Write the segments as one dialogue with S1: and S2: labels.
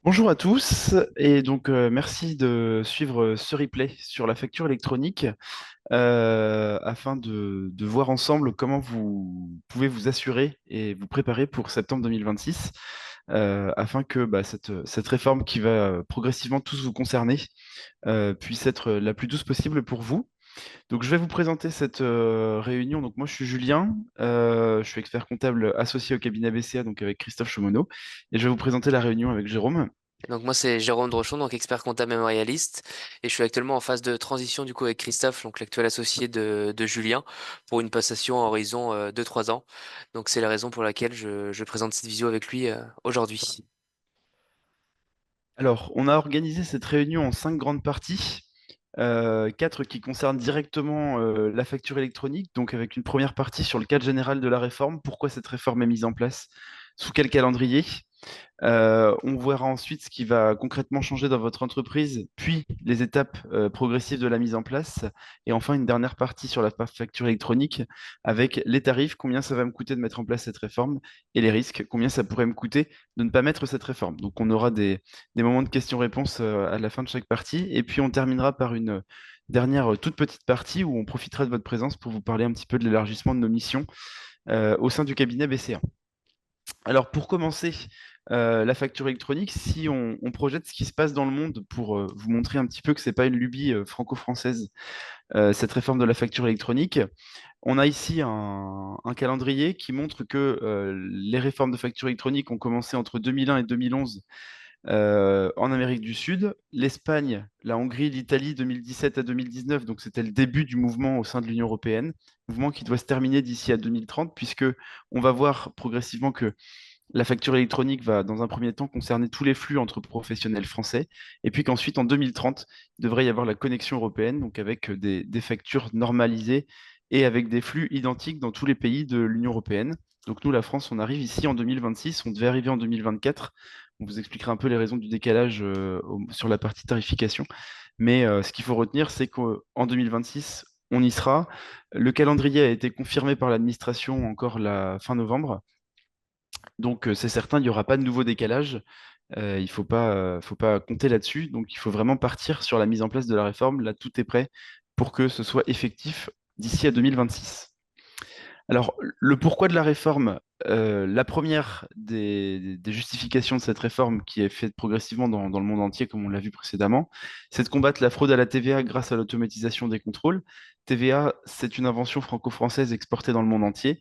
S1: Bonjour à tous et donc merci de suivre ce replay sur la facture électronique afin de voir ensemble comment vous pouvez vous assurer et vous préparer pour septembre 2026 afin que cette réforme qui va progressivement tous vous concerner puisse être la plus douce possible pour vous. Donc je vais vous présenter cette réunion. Donc moi je suis Julien, je suis expert comptable associé au cabinet BCA donc avec Christophe Chemonneau et je vais vous présenter la réunion avec Jérôme.
S2: Donc moi c'est Jérôme Drochon, donc expert comptable mémorialiste, et je suis actuellement en phase de transition du coup avec Christophe, donc l'actuel associé de Julien, pour une passation à horizon de 3 ans. Donc c'est la raison pour laquelle je présente cette visio avec lui aujourd'hui.
S1: Alors, on a organisé cette réunion en cinq grandes parties, quatre qui concernent directement la facture électronique, donc avec une première partie sur le cadre général de la réforme, pourquoi cette réforme est mise en place, sous quel calendrier. On verra ensuite ce qui va concrètement changer dans votre entreprise, puis les étapes progressives de la mise en place, et enfin une dernière partie sur la facture électronique avec les tarifs, combien ça va me coûter de mettre en place cette réforme, et les risques, combien ça pourrait me coûter de ne pas mettre cette réforme. Donc on aura des moments de questions-réponses à la fin de chaque partie, et puis on terminera par une dernière toute petite partie où on profitera de votre présence pour vous parler un petit peu de l'élargissement de nos missions au sein du cabinet BCA. Alors, pour commencer, la facture électronique, si on projette ce qui se passe dans le monde pour vous montrer un petit peu que ce n'est pas une lubie franco-française, cette réforme de la facture électronique, on a ici un calendrier qui montre que les réformes de facture électronique ont commencé entre 2001 et 2011 en Amérique du Sud, l'Espagne, la Hongrie, l'Italie 2017 à 2019, donc c'était le début du mouvement au sein de l'Union européenne, mouvement qui doit se terminer d'ici à 2030, puisque on va voir progressivement que la facture électronique va, dans un premier temps, concerner tous les flux entre professionnels français, et puis qu'ensuite, en 2030, il devrait y avoir la connexion européenne, donc avec des factures normalisées et avec des flux identiques dans tous les pays de l'Union européenne. Donc nous, la France, on arrive ici en 2026, on devait arriver en 2024. On vous expliquera un peu les raisons du décalage sur la partie tarification. Mais ce qu'il faut retenir, c'est qu'en 2026, on y sera. Le calendrier a été confirmé par l'administration encore la fin novembre. Donc, c'est certain, il n'y aura pas de nouveau décalage. Il faut pas compter là-dessus. Donc, il faut vraiment partir sur la mise en place de la réforme. Là, tout est prêt pour que ce soit effectif d'ici à 2026. Alors, le pourquoi de la réforme, la première des justifications de cette réforme qui est faite progressivement dans le monde entier, comme on l'a vu précédemment, c'est de combattre la fraude à la TVA grâce à l'automatisation des contrôles. TVA, c'est une invention franco-française exportée dans le monde entier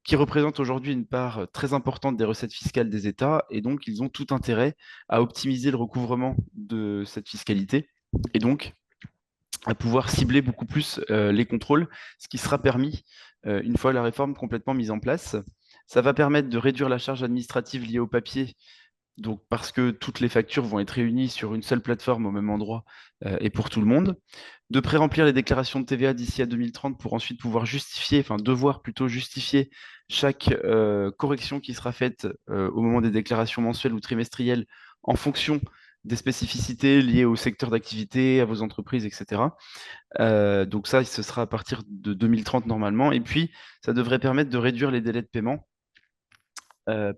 S1: qui représente aujourd'hui une part très importante des recettes fiscales des États, et donc ils ont tout intérêt à optimiser le recouvrement de cette fiscalité, et donc à pouvoir cibler beaucoup plus les contrôles, ce qui sera permis une fois la réforme complètement mise en place. Ça va permettre de réduire la charge administrative liée au papier, donc parce que toutes les factures vont être réunies sur une seule plateforme au même endroit et pour tout le monde, de pré-remplir les déclarations de TVA d'ici à 2030 pour ensuite pouvoir justifier, enfin devoir plutôt justifier chaque correction qui sera faite au moment des déclarations mensuelles ou trimestrielles en fonction des spécificités liées au secteur d'activité, à vos entreprises, etc. Donc ça, ce sera à partir de 2030 normalement. Et puis, ça devrait permettre de réduire les délais de paiement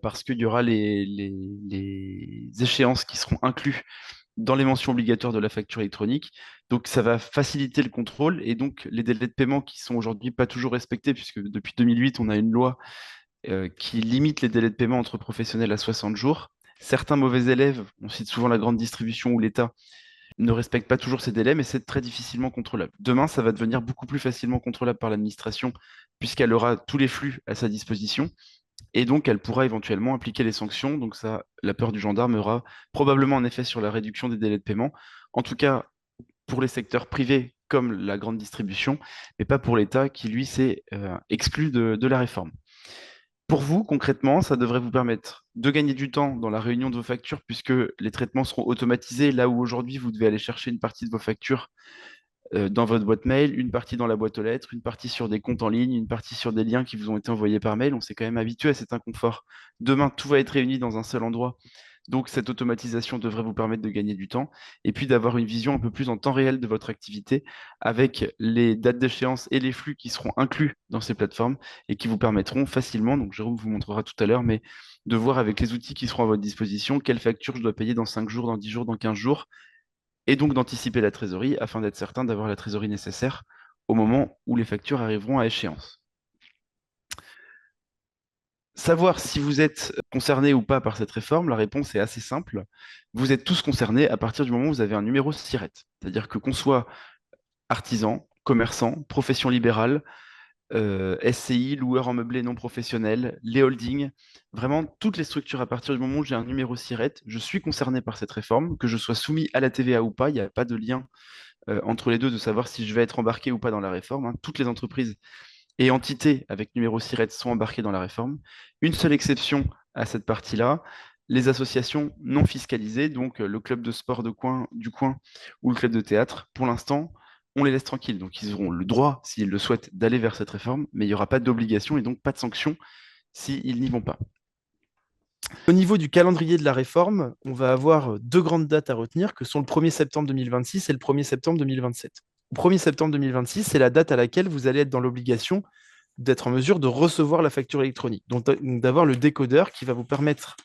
S1: parce qu'il y aura les échéances qui seront incluses dans les mentions obligatoires de la facture électronique. Donc, ça va faciliter le contrôle et donc les délais de paiement qui sont aujourd'hui pas toujours respectés, puisque depuis 2008, on a une loi qui limite les délais de paiement entre professionnels à 60 jours. Certains mauvais élèves, on cite souvent la grande distribution ou l'État, ne respectent pas toujours ces délais, mais c'est très difficilement contrôlable. Demain, ça va devenir beaucoup plus facilement contrôlable par l'administration, puisqu'elle aura tous les flux à sa disposition. Et donc, elle pourra éventuellement appliquer les sanctions. Donc, ça, la peur du gendarme aura probablement un effet sur la réduction des délais de paiement. En tout cas, pour les secteurs privés comme la grande distribution, mais pas pour l'État qui, lui, s'est exclu de la réforme. Pour vous, concrètement, ça devrait vous permettre de gagner du temps dans la réunion de vos factures, puisque les traitements seront automatisés, là où aujourd'hui, vous devez aller chercher une partie de vos factures dans votre boîte mail, une partie dans la boîte aux lettres, une partie sur des comptes en ligne, une partie sur des liens qui vous ont été envoyés par mail. On s'est quand même habitué à cet inconfort. Demain, tout va être réuni dans un seul endroit. Donc, cette automatisation devrait vous permettre de gagner du temps et puis d'avoir une vision un peu plus en temps réel de votre activité avec les dates d'échéance et les flux qui seront inclus dans ces plateformes et qui vous permettront facilement, donc Jérôme vous montrera tout à l'heure, mais de voir avec les outils qui seront à votre disposition quelle facture je dois payer dans 5 jours, dans 10 jours, dans 15 jours, et donc d'anticiper la trésorerie afin d'être certain d'avoir la trésorerie nécessaire au moment où les factures arriveront à échéance. Savoir si vous êtes concerné ou pas par cette réforme, la réponse est assez simple. Vous êtes tous concernés à partir du moment où vous avez un numéro SIRET. C'est-à-dire que qu'on soit artisan, commerçant, profession libérale, SCI, loueur en meublé non professionnel, les holdings, vraiment toutes les structures à partir du moment où j'ai un numéro SIRET, je suis concerné par cette réforme, que je sois soumis à la TVA ou pas, il n'y a pas de lien entre les deux de savoir si je vais être embarqué ou pas dans la réforme, hein. Toutes les entreprises et entités avec numéro SIRET sont embarquées dans la réforme. Une seule exception à cette partie-là, les associations non fiscalisées, donc le club de sport du coin ou le club de théâtre, pour l'instant, on les laisse tranquilles. Donc ils auront le droit, s'ils le souhaitent, d'aller vers cette réforme, mais il n'y aura pas d'obligation et donc pas de sanction s'ils n'y vont pas. Au niveau du calendrier de la réforme, on va avoir deux grandes dates à retenir, que sont le 1er septembre 2026 et le 1er septembre 2027. Le 1er septembre 2026, c'est la date à laquelle vous allez être dans l'obligation d'être en mesure de recevoir la facture électronique, donc d'avoir le décodeur qui va vous permettre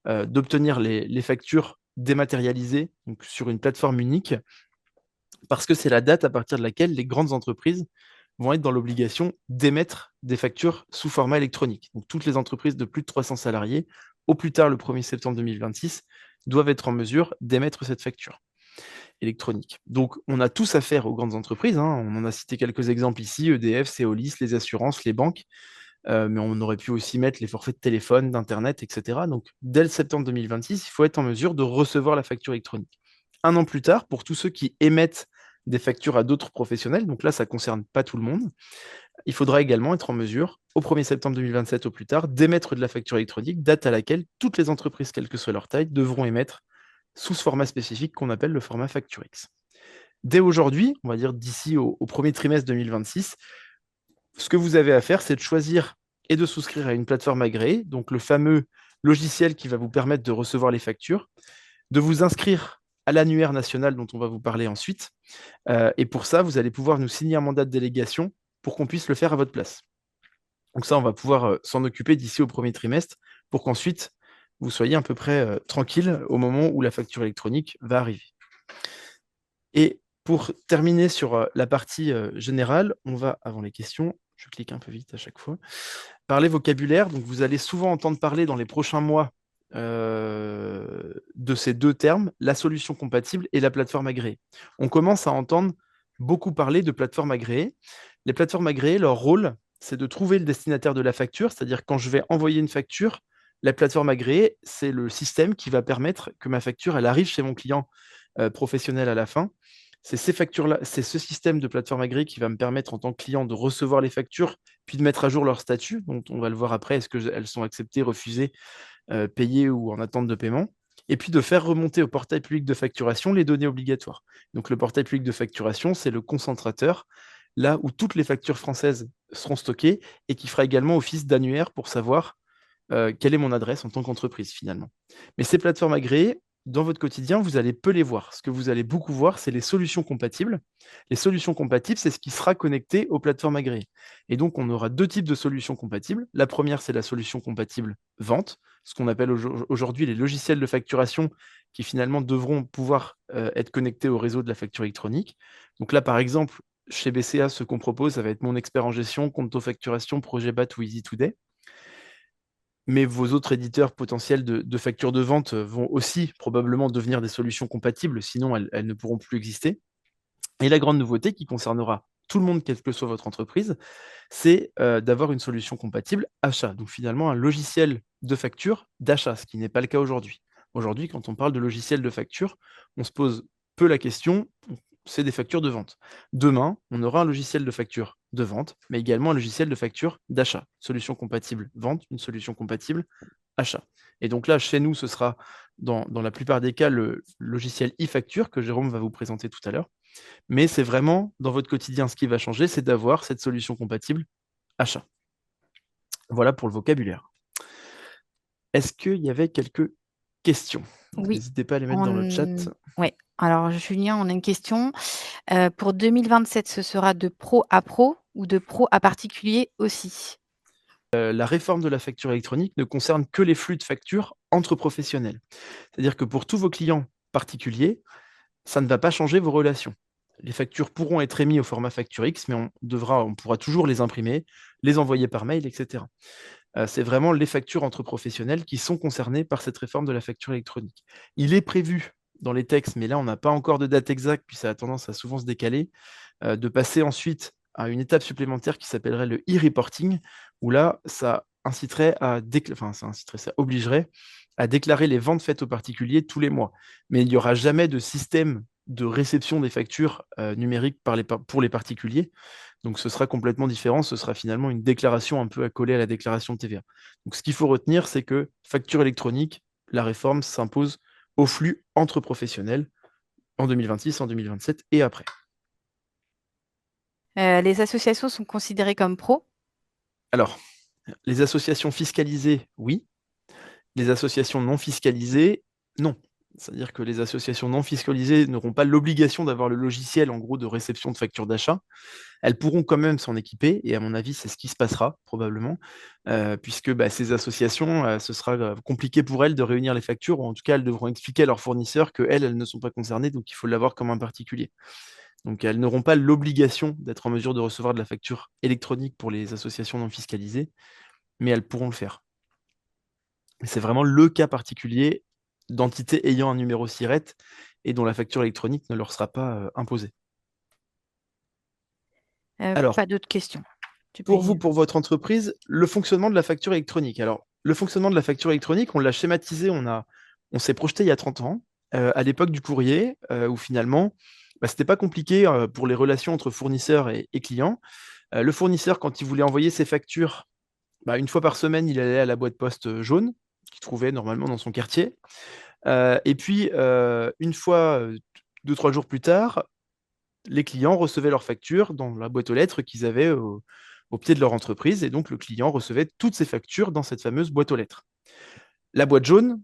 S1: d'obtenir les factures dématérialisées donc sur une plateforme unique, parce que c'est la date à partir de laquelle les grandes entreprises vont être dans l'obligation d'émettre des factures sous format électronique. Donc toutes les entreprises de plus de 300 salariés, au plus tard le 1er septembre 2026, doivent être en mesure d'émettre cette facture électronique. Donc on a tous affaire aux grandes entreprises, hein. On en a cité quelques exemples ici, EDF, Ceolis, les assurances, les banques, mais on aurait pu aussi mettre les forfaits de téléphone, d'Internet, etc. Donc dès le septembre 2026, il faut être en mesure de recevoir la facture électronique. Un an plus tard, pour tous ceux qui émettent des factures à d'autres professionnels, donc là, ça ne concerne pas tout le monde, il faudra également être en mesure, au 1er septembre 2027 au plus tard, d'émettre de la facture électronique, date à laquelle toutes les entreprises, quelle que soit leur taille, devront émettre sous ce format spécifique qu'on appelle le format FactureX. Dès aujourd'hui, on va dire d'ici au premier trimestre 2026, ce que vous avez à faire, c'est de choisir et de souscrire à une plateforme agréée, donc le fameux logiciel qui va vous permettre de recevoir les factures, de vous inscrire à l'annuaire national dont on va vous parler ensuite. Et pour ça, vous allez pouvoir nous signer un mandat de délégation pour qu'on puisse le faire à votre place. Donc ça, on va pouvoir s'en occuper d'ici au premier trimestre pour qu'ensuite, vous soyez à peu près tranquille au moment où la facture électronique va arriver. Et pour terminer sur la partie générale, on va, avant les questions, je clique un peu vite à chaque fois, parler vocabulaire. Donc vous allez souvent entendre parler dans les prochains mois de ces deux termes, la solution compatible et la plateforme agréée. On commence à entendre beaucoup parler de plateformes agréées. Les plateformes agréées, leur rôle, c'est de trouver le destinataire de la facture, c'est-à-dire quand je vais envoyer une facture, la plateforme agréée, c'est le système qui va permettre que ma facture, elle arrive chez mon client professionnel à la fin. C'est ces factures-là, c'est ce système de plateforme agréée qui va me permettre en tant que client de recevoir les factures, puis de mettre à jour leur statut, dont on va le voir après, est-ce qu'elles sont acceptées, refusées, payées ou en attente de paiement, et puis de faire remonter au portail public de facturation les données obligatoires. Donc le portail public de facturation, c'est le concentrateur, là où toutes les factures françaises seront stockées et qui fera également office d'annuaire pour savoir quelle est mon adresse en tant qu'entreprise finalement. Mais ces plateformes agréées, dans votre quotidien, vous allez peu les voir. Ce que vous allez beaucoup voir, c'est les solutions compatibles. Les solutions compatibles, c'est ce qui sera connecté aux plateformes agréées. Et donc, on aura deux types de solutions compatibles. La première, c'est la solution compatible vente, ce qu'on appelle aujourd'hui les logiciels de facturation qui finalement devront pouvoir être connectés au réseau de la facture électronique. Donc là, par exemple, chez BCA, ce qu'on propose, ça va être Mon Expert en gestion, Conto Facturation, Projet BAT ou Easy Today. Mais vos autres éditeurs potentiels de factures de vente vont aussi probablement devenir des solutions compatibles, sinon elles ne pourront plus exister. Et la grande nouveauté qui concernera tout le monde, quelle que soit votre entreprise, c'est d'avoir une solution compatible achat. Donc finalement, un logiciel de facture d'achat, ce qui n'est pas le cas aujourd'hui. Aujourd'hui, quand on parle de logiciel de facture, on se pose peu la question, c'est des factures de vente. Demain, on aura un logiciel de facture de vente, mais également un logiciel de facture d'achat. Solution compatible vente, une solution compatible achat. Et donc là, chez nous, ce sera dans la plupart des cas le logiciel e-facture que Jérôme va vous présenter tout à l'heure. Mais c'est vraiment dans votre quotidien, ce qui va changer, c'est d'avoir cette solution compatible achat. Voilà pour le vocabulaire. Est-ce qu'il y avait quelques questions. Donc,
S3: Oui,
S1: n'hésitez pas à les mettre dans le chat.
S3: on... ouais. Alors, Julien, on a une question. Pour 2027, ce sera de pro à pro ou de pro à particulier aussi?
S1: La réforme de la facture électronique ne concerne que les flux de factures entre professionnels. C'est-à-dire que pour tous vos clients particuliers, ça ne va pas changer vos relations. Les factures pourront être émises au format facture X, mais on pourra toujours les imprimer, les envoyer par mail, etc. C'est vraiment les factures entre professionnels qui sont concernées par cette réforme de la facture électronique. Il est prévu dans les textes, mais là, on n'a pas encore de date exacte, puis ça a tendance à souvent se décaler, de passer ensuite à une étape supplémentaire qui s'appellerait le e-reporting, où là, ça inciterait ça obligerait à déclarer les ventes faites aux particuliers tous les mois. Mais il n'y aura jamais de système de réception des factures numériques pour les particuliers. Donc ce sera complètement différent, ce sera finalement une déclaration un peu accolée à la déclaration de TVA. Donc ce qu'il faut retenir, c'est que facture électronique, la réforme s'impose au flux entre professionnels en 2026, en 2027 et après.
S3: Les associations sont considérées comme pro?
S1: Alors, les associations fiscalisées, oui. Les associations non fiscalisées, non. C'est-à-dire que les associations non fiscalisées n'auront pas l'obligation d'avoir le logiciel en gros de réception de factures d'achat. Elles pourront quand même s'en équiper, et à mon avis, c'est ce qui se passera probablement, puisque ces associations, ce sera compliqué pour elles de réunir les factures, ou en tout cas, elles devront expliquer à leurs fournisseurs qu'elles, elles ne sont pas concernées, donc il faut l'avoir comme un particulier. Donc elles n'auront pas l'obligation d'être en mesure de recevoir de la facture électronique pour les associations non fiscalisées, mais elles pourront le faire. C'est vraiment le cas particulier d'entités ayant un numéro SIRET et dont la facture électronique ne leur sera pas imposée. Alors,
S3: Pas d'autres questions.
S1: pour vous, pour votre entreprise, le fonctionnement de la facture électronique. Alors, le fonctionnement de la facture électronique, on l'a schématisé, on s'est projeté il y a 30 ans, à l'époque du courrier, où finalement, ce n'était pas compliqué pour les relations entre fournisseurs et clients. Le fournisseur, quand il voulait envoyer ses factures, une fois par semaine, il allait à la boîte poste jaune, qu'il trouvait normalement dans son quartier. Et puis, une fois, 2-3 jours plus tard, les clients recevaient leurs factures dans la boîte aux lettres qu'ils avaient au pied de leur entreprise. Et donc, le client recevait toutes ses factures dans cette fameuse boîte aux lettres. La boîte jaune,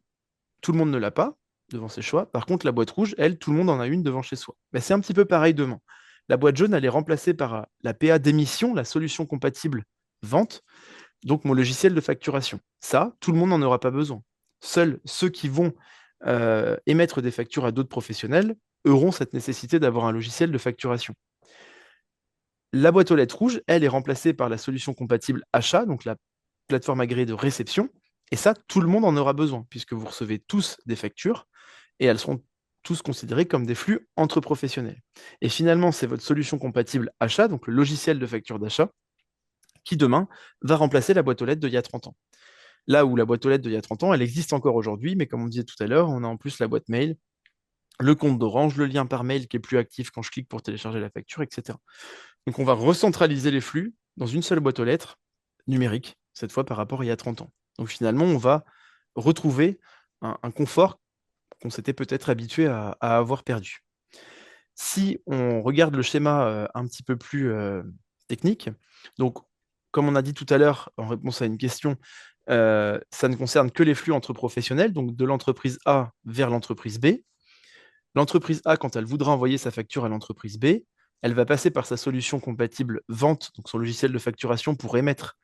S1: tout le monde ne l'a pas devant ses choix. Par contre, la boîte rouge, elle, tout le monde en a une devant chez soi. Mais c'est un petit peu pareil demain. La boîte jaune, elle est remplacée par la PA d'émission, la solution compatible vente, donc mon logiciel de facturation. Ça, tout le monde n'en aura pas besoin. Seuls ceux qui vont émettre des factures à d'autres professionnels auront cette nécessité d'avoir un logiciel de facturation. La boîte aux lettres rouge, elle, est remplacée par la solution compatible achat, donc la plateforme agréée de réception. Et ça, tout le monde en aura besoin, puisque vous recevez tous des factures et elles seront tous considérées comme des flux entre professionnels. Et finalement, c'est votre solution compatible achat, donc le logiciel de facture d'achat, qui demain va remplacer la boîte aux lettres d'il y a 30 ans. Là où la boîte aux lettres d'il y a 30 ans, elle existe encore aujourd'hui, mais comme on disait tout à l'heure, on a en plus la boîte mail, le compte d'Orange, le lien par mail qui est plus actif quand je clique pour télécharger la facture, etc. Donc on va recentraliser les flux dans une seule boîte aux lettres numérique, cette fois par rapport à il y a 30 ans. Donc finalement, on va retrouver un confort qu'on s'était peut-être habitué à avoir perdu. Si on regarde le schéma un petit peu plus technique, donc comme on a dit tout à l'heure en réponse à une question, ça ne concerne que les flux entre professionnels, donc de l'entreprise A vers l'entreprise B. L'entreprise A, quand elle voudra envoyer sa facture à l'entreprise B, elle va passer par sa solution compatible vente, donc son logiciel de facturation pour émettre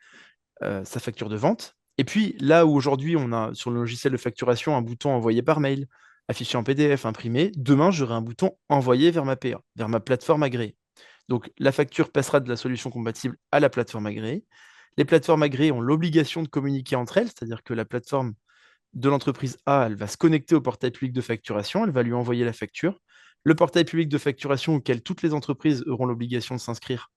S1: sa facture de vente. Et puis là où aujourd'hui on a sur le logiciel de facturation un bouton envoyé par mail, affiché en PDF, imprimé, demain j'aurai un bouton envoyé vers ma PA, vers ma plateforme agréée. Donc la facture passera de la solution compatible à la plateforme agréée. Les plateformes agréées ont l'obligation de communiquer entre elles, c'est-à-dire que la plateforme de l'entreprise A, elle va se connecter au portail public de facturation, elle va lui envoyer la facture. Le portail public de facturation auquel toutes les entreprises auront l'obligation de s'inscrire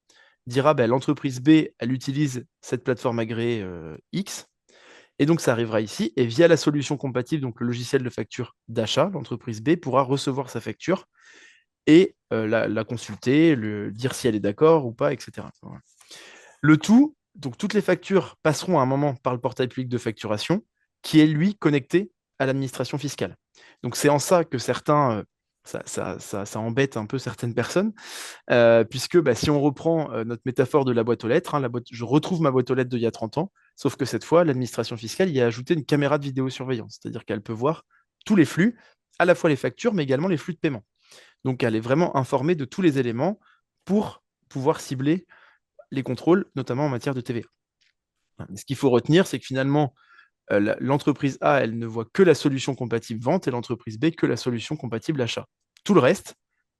S1: dira l'entreprise B, elle utilise cette plateforme agréée X. Et donc ça arrivera ici, et via la solution compatible, donc le logiciel de facture d'achat, l'entreprise B pourra recevoir sa facture et la consulter, dire si elle est d'accord ou pas, etc. Voilà. Le tout, donc toutes les factures passeront à un moment par le portail public de facturation, qui est lui connecté à l'administration fiscale. Donc c'est en ça que certains, ça embête un peu certaines personnes, puisque si on reprend notre métaphore de la boîte aux lettres, je retrouve ma boîte aux lettres d'il y a 30 ans, sauf que cette fois, l'administration fiscale y a ajouté une caméra de vidéosurveillance, c'est-à-dire qu'elle peut voir
S4: tous les flux, à la fois les factures, mais également les flux de paiement. Donc, elle est vraiment informée de tous les éléments pour pouvoir cibler les contrôles, notamment en matière de TVA. Ce qu'il faut retenir, c'est que finalement, l'entreprise A, elle ne voit que la solution compatible vente et l'entreprise B que la solution compatible achat. Tout le reste,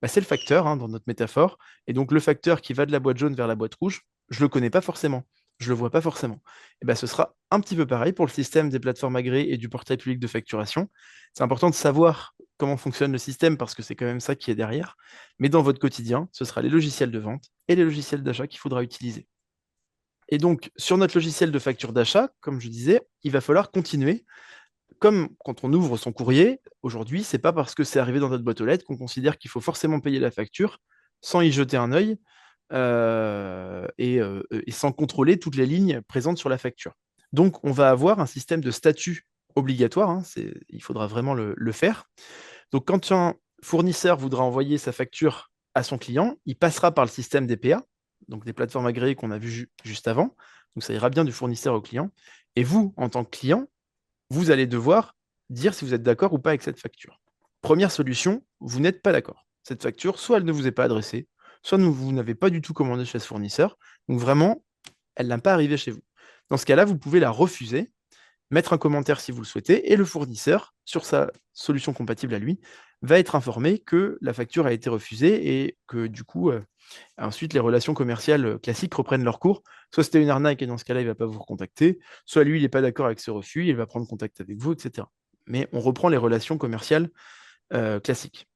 S4: c'est le facteur dans notre métaphore. Et donc, le facteur qui va de la boîte jaune vers la boîte rouge, je ne le connais pas forcément. Je ne le vois pas forcément. Et ce sera un petit peu pareil pour le système des plateformes agréées et du portail public de facturation. C'est important de savoir comment fonctionne le système parce que c'est quand même ça qui est derrière. Mais dans votre quotidien, ce sera les logiciels de vente et les logiciels d'achat qu'il faudra utiliser. Et donc, sur notre logiciel de facture d'achat, comme je disais, il va falloir continuer. Comme quand on ouvre son courrier, aujourd'hui, c'est pas parce que c'est arrivé dans notre boîte aux lettres qu'on considère qu'il faut forcément payer la facture sans y jeter un œil et sans contrôler toutes les lignes présentes sur la facture. Donc, on va avoir un système de statut obligatoire. Il faudra vraiment le faire. Donc, quand un fournisseur voudra envoyer sa facture à son client, il passera par le système des PA, donc des plateformes agréées qu'on a vues juste avant. Donc, ça ira bien du fournisseur au client. Et vous, en tant que client, vous allez devoir dire si vous êtes d'accord ou pas avec cette facture. Première solution, vous n'êtes pas d'accord. Cette facture, soit elle ne vous est pas adressée, soit vous n'avez pas du tout commandé chez ce fournisseur. Donc vraiment, elle n'a pas arrivé chez vous. Dans ce cas-là, vous pouvez la refuser, mettre un commentaire si vous le souhaitez, et le fournisseur, sur sa solution compatible à lui, va être informé que la facture a été refusée et que du coup, ensuite, les relations commerciales classiques reprennent leur cours. Soit c'était une arnaque et dans ce cas-là, il ne va pas vous recontacter, soit lui, il n'est pas d'accord avec ce refus, il va prendre contact avec vous, etc. Mais on reprend les relations commerciales classiques.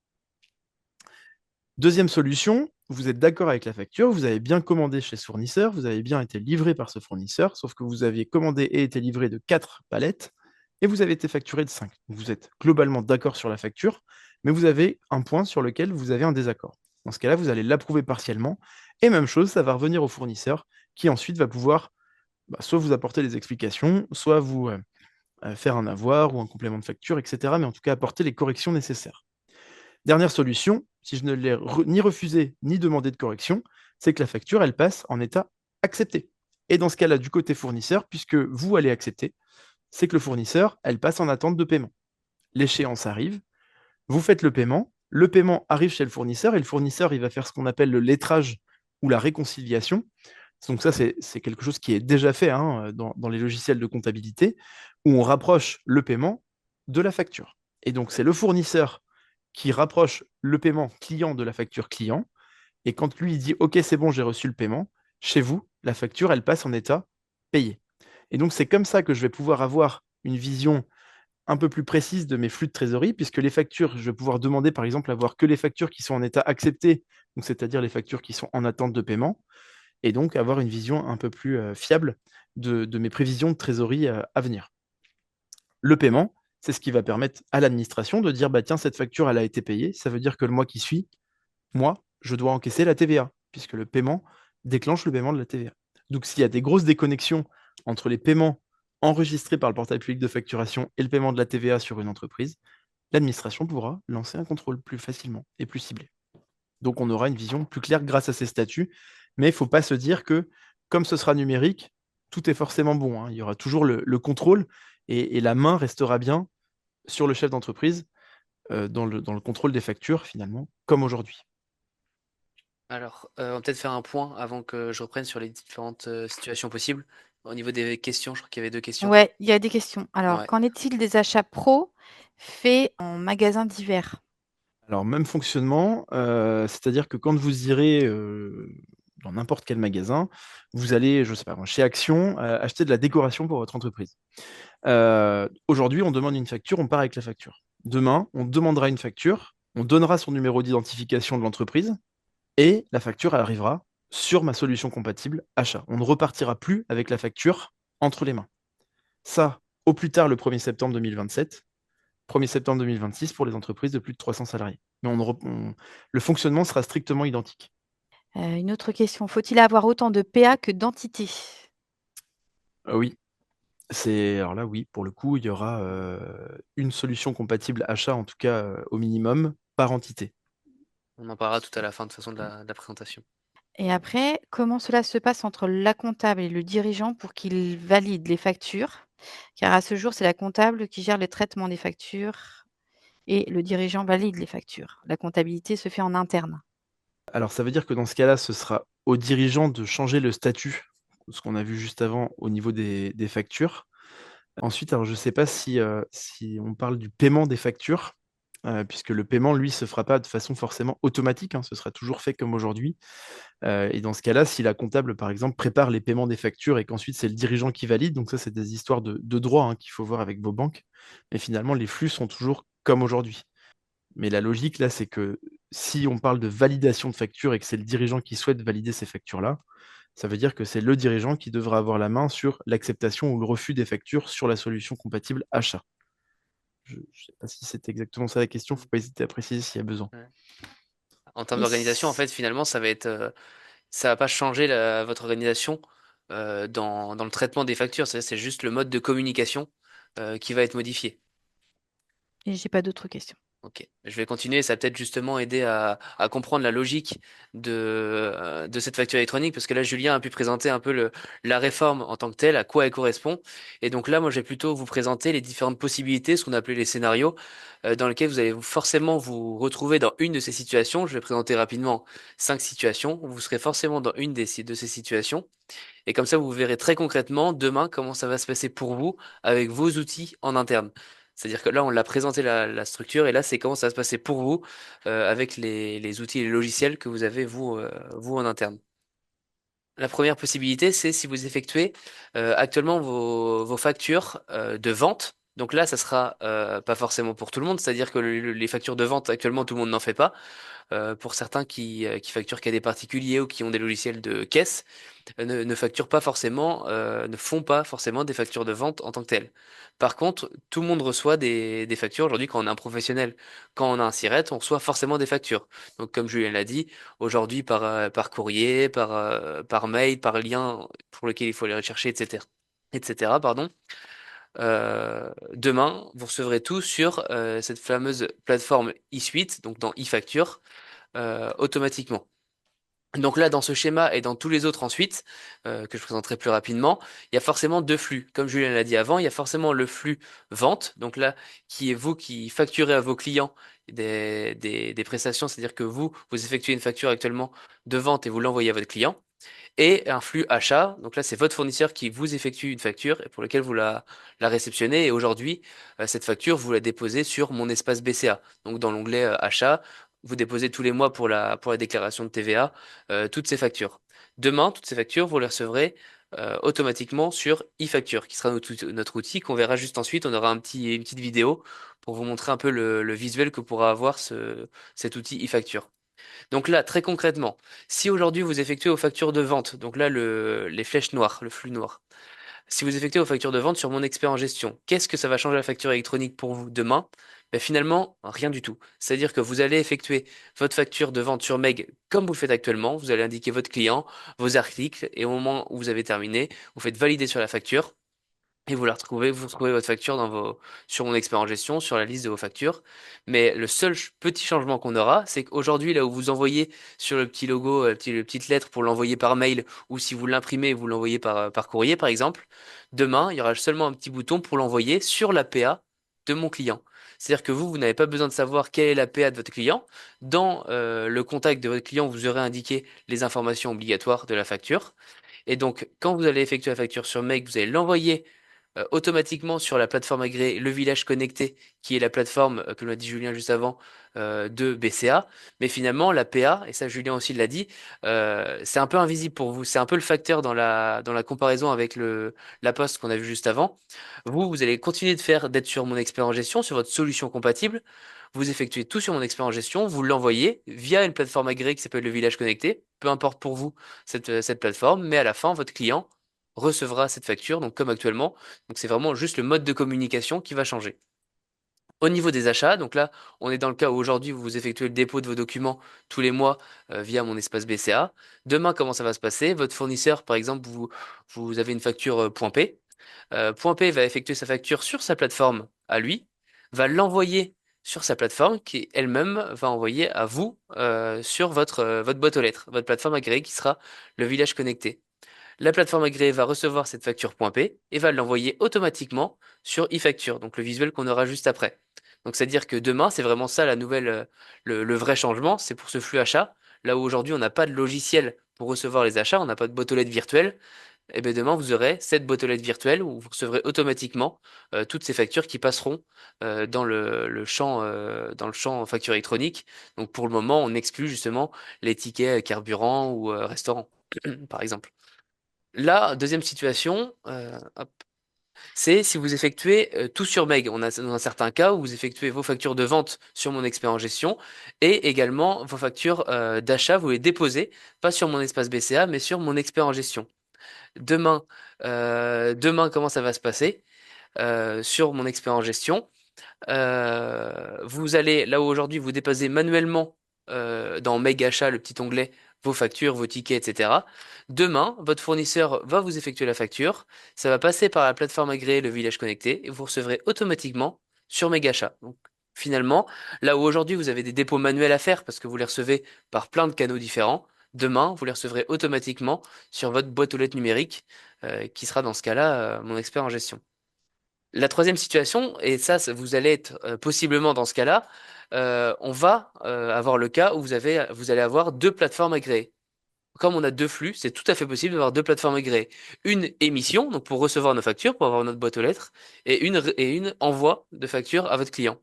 S4: Deuxième solution, vous êtes d'accord avec la facture, vous avez bien commandé chez ce fournisseur, vous avez bien été livré par ce fournisseur, sauf que vous aviez commandé et été livré de 4 palettes, et vous avez été facturé de 5. Vous êtes globalement d'accord sur la facture, mais vous avez un point sur lequel vous avez un désaccord. Dans ce cas-là, vous allez l'approuver partiellement, et même chose, ça va revenir au fournisseur, qui ensuite va pouvoir soit vous apporter des explications, soit vous faire un avoir ou un complément de facture, etc., mais en tout cas apporter les corrections nécessaires. Dernière solution, si je ne l'ai ni refusé ni demandé de correction, c'est que la facture, elle passe en état accepté. Et dans ce cas-là, du côté fournisseur, puisque vous allez accepter, c'est que le fournisseur, elle passe en attente de paiement. L'échéance arrive, vous faites le paiement arrive chez le fournisseur, et le fournisseur, il va faire ce qu'on appelle le lettrage ou la réconciliation. Donc ça, c'est quelque chose qui est déjà fait dans les logiciels de comptabilité, où on rapproche le paiement de la facture. Et donc, c'est le fournisseur qui rapproche le paiement client de la facture client. Et quand lui, il dit « Ok, c'est bon, j'ai reçu le paiement », chez vous, la facture, elle passe en état payé. Et donc, c'est comme ça que je vais pouvoir avoir une vision un peu plus précise de mes flux de trésorerie, puisque les factures, je vais pouvoir demander, par exemple, à voir que les factures qui sont en état accepté, donc c'est-à-dire les factures qui sont en attente de paiement, et donc avoir une vision un peu plus fiable de mes prévisions de trésorerie à venir. Le paiement, c'est ce qui va permettre à l'administration de dire tiens, cette facture, elle a été payée, ça veut dire que le mois qui suit, moi, je dois encaisser la TVA, puisque le paiement déclenche le paiement de la TVA. Donc, s'il y a des grosses déconnexions entre les paiements enregistrés par le portail public de facturation et le paiement de la TVA sur une entreprise, l'administration pourra lancer un contrôle plus facilement et plus ciblé. Donc, on aura une vision plus claire grâce à ces statuts, mais il ne faut pas se dire que, comme ce sera numérique, tout est forcément bon. Il y aura toujours le contrôle et la main restera bien sur le chef d'entreprise dans le contrôle des factures, finalement, comme aujourd'hui.
S2: Alors, on va peut-être faire un point avant que je reprenne sur les différentes situations possibles. Au niveau des questions, je crois qu'il y avait 2 questions.
S3: Ouais, il y a des questions. Alors,
S2: Ouais.
S3: qu'en est-il des achats pro faits en magasin divers?
S4: Alors, même fonctionnement, c'est-à-dire que quand vous irez dans n'importe quel magasin, vous allez, je sais pas, chez Action, acheter de la décoration pour votre entreprise. Aujourd'hui, on demande une facture, on part avec la facture. Demain, on demandera une facture, on donnera son numéro d'identification de l'entreprise, et la facture, elle arrivera sur ma solution compatible achat. On ne repartira plus avec la facture entre les mains. Ça, au plus tard le 1er septembre 2027, 1er septembre 2026 pour les entreprises de plus de 300 salariés. Mais le fonctionnement sera strictement identique.
S3: Une autre question, faut-il avoir autant de PA que d'entités?
S4: Oui. Alors là, oui, pour le coup, il y aura une solution compatible achat, en tout cas au minimum, par entité.
S2: On en parlera tout à la fin de toute façon de la présentation.
S3: Et après, comment cela se passe entre la comptable et le dirigeant pour qu'il valide les factures? Car à ce jour, c'est la comptable qui gère le traitement des factures. et le dirigeant valide les factures. La comptabilité se fait en interne.
S4: Alors, ça veut dire que dans ce cas-là, ce sera au dirigeant de changer le statut, ce qu'on a vu juste avant au niveau des factures. Ensuite, alors je ne sais pas si on parle du paiement des factures, puisque le paiement, lui, se fera pas de façon forcément automatique, hein, ce sera toujours fait comme aujourd'hui. Et dans ce cas-là, si la comptable, par exemple, prépare les paiements des factures et qu'ensuite c'est le dirigeant qui valide, donc ça, c'est des histoires de droit, hein, qu'il faut voir avec vos banques. Mais finalement, les flux sont toujours comme aujourd'hui. Mais la logique, là, c'est que si on parle de validation de factures et que c'est le dirigeant qui souhaite valider ces factures-là, ça veut dire que c'est le dirigeant qui devra avoir la main sur l'acceptation ou le refus des factures sur la solution compatible achat. Je ne sais pas si c'est exactement ça la question, il ne faut pas hésiter à préciser s'il y a besoin.
S2: Ouais. En termes
S3: Et
S2: d'organisation, en fait, finalement, ça va pas changer votre organisation dans le traitement des factures. C'est juste le mode de communication qui va être modifié.
S3: j'ai pas d'autres questions.
S2: Ok, je vais continuer. Ça va peut-être justement aider à comprendre la logique de cette facture électronique, parce que là, Julien a pu présenter un peu la réforme en tant que telle, à quoi elle correspond. Et donc là, moi, je vais plutôt vous présenter les différentes possibilités, ce qu'on appelait les scénarios, dans lesquels vous allez forcément vous retrouver dans une de ces situations. Je vais présenter rapidement 5 situations. Vous serez forcément dans une de ces situations. Et comme ça, vous verrez très concrètement demain comment ça va se passer pour vous avec vos outils en interne. C'est-à-dire que là, on l'a présenté la structure et là, c'est comment ça va se passer pour vous avec les outils et les logiciels que vous avez vous en interne. La première possibilité, c'est si vous effectuez actuellement vos factures de vente. Donc là, ça sera pas forcément pour tout le monde, c'est-à-dire que les factures de vente actuellement, tout le monde n'en fait pas. Pour certains qui facturent qu'à des particuliers ou qui ont des logiciels de caisse, ne facturent pas forcément, ne font pas forcément des factures de vente en tant que telles. Par contre, tout le monde reçoit des factures. Aujourd'hui, quand on est un professionnel, quand on a un SIRET, on reçoit forcément des factures. Donc, comme Julien l'a dit, aujourd'hui, par courrier, par mail, par lien pour lequel il faut aller rechercher, etc. etc. pardon. Demain, vous recevrez tout sur cette fameuse plateforme eSuite, donc dans eFacture, automatiquement. Donc là, dans ce schéma et dans tous les autres ensuite, que je présenterai plus rapidement, il y a forcément 2 flux. Comme Julien l'a dit avant, il y a forcément le flux vente, donc là, qui est vous qui facturez à vos clients des prestations, c'est-à-dire que vous effectuez une facture actuellement de vente et vous l'envoyez à votre client. Et un flux achat, donc là, c'est votre fournisseur qui vous effectue une facture et pour laquelle vous la réceptionnez. Et aujourd'hui, cette facture, vous la déposez sur mon espace BCA. Donc dans l'onglet achat, vous déposez tous les mois pour la déclaration de TVA toutes ces factures. Demain, toutes ces factures, vous les recevrez automatiquement sur eFacture, qui sera notre outil qu'on verra juste ensuite. On aura une petite vidéo pour vous montrer un peu le visuel que pourra avoir cet outil eFacture. Donc là, très concrètement, si aujourd'hui vous effectuez vos factures de vente, donc là les flèches noires, le flux noir, si vous effectuez vos factures de vente sur mon expert en gestion, qu'est-ce que ça va changer la facture électronique pour vous demain? Ben finalement, rien du tout. C'est-à-dire que vous allez effectuer votre facture de vente sur Meg comme vous le faites actuellement, vous allez indiquer votre client, vos articles, et au moment où vous avez terminé, vous faites valider sur la facture. Et vous retrouvez votre facture sur mon expert en gestion, sur la liste de vos factures. Mais le seul petit changement qu'on aura, c'est qu'aujourd'hui, là où vous envoyez sur le petit logo, le petite lettre pour l'envoyer par mail, ou si vous l'imprimez et vous l'envoyez par courrier, par exemple, demain, il y aura seulement un petit bouton pour l'envoyer sur la PA de mon client. C'est-à-dire que vous n'avez pas besoin de savoir quelle est la PA de votre client. Dans le contact de votre client, vous aurez indiqué les informations obligatoires de la facture. Et donc, quand vous allez effectuer la facture sur Make, vous allez l'envoyer automatiquement sur la plateforme agréée Le Village Connecté, qui est la plateforme, comme l'a dit Julien juste avant, de BCA. Mais finalement, la PA, et ça Julien aussi l'a dit, c'est un peu invisible pour vous. C'est un peu le facteur dans la comparaison avec la poste qu'on a vu juste avant. Vous allez continuer d'être sur mon expert en gestion, sur votre solution compatible. Vous effectuez tout sur mon expert en gestion, vous l'envoyez via une plateforme agréée qui s'appelle Le Village Connecté. Peu importe pour vous cette plateforme, mais à la fin, votre client recevra cette facture, donc comme actuellement. Donc c'est vraiment juste le mode de communication qui va changer. Au niveau des achats, donc là, on est dans le cas où aujourd'hui vous effectuez le dépôt de vos documents tous les mois via mon espace BCA. Demain, comment ça va se passer? Votre fournisseur, par exemple, vous avez une facture Point P. Point P va effectuer sa facture sur sa plateforme à lui, va l'envoyer sur sa plateforme qui elle-même va envoyer à vous sur votre boîte aux lettres, votre plateforme agréée qui sera le village connecté. La plateforme agréée va recevoir cette facture .p et va l'envoyer automatiquement sur eFacture, donc le visuel qu'on aura juste après. Donc, c'est-à-dire que demain, c'est vraiment ça la nouvelle, le vrai changement, c'est pour ce flux achat. Là où aujourd'hui, on n'a pas de logiciel pour recevoir les achats, on n'a pas de boîte aux lettres virtuelle. Et bien demain, vous aurez cette boîte aux lettres virtuelle où vous recevrez automatiquement toutes ces factures qui passeront dans le champ facture électronique. Donc pour le moment, on exclut justement les tickets carburant ou restaurant, par exemple. La deuxième situation, hop, c'est si vous effectuez tout sur Meg. On a dans un certain cas où vous effectuez vos factures de vente sur mon expert en gestion et également vos factures d'achat, vous les déposez, pas sur mon espace BCA, mais sur mon expert en gestion. Demain, demain, comment ça va se passer sur mon expert en gestion? Vous allez, là où aujourd'hui vous déposez manuellement dans Meg Achat, le petit onglet, vos factures, vos tickets, etc. Demain, votre fournisseur va vous effectuer la facture. Ça va passer par la plateforme agréée, le village connecté, et vous recevrez automatiquement sur Meg Achat. Donc, finalement, là où aujourd'hui vous avez des dépôts manuels à faire parce que vous les recevez par plein de canaux différents, demain, vous les recevrez automatiquement sur votre boîte aux lettres numérique, qui sera dans ce cas-là mon expert en gestion. La troisième situation, et vous allez être possiblement dans ce cas-là, on va avoir le cas où vous allez avoir deux plateformes agréées. Comme on a deux flux, c'est tout à fait possible d'avoir deux plateformes agréées. Une émission, donc pour recevoir nos factures, pour avoir notre boîte aux lettres, et une envoi de factures à votre client.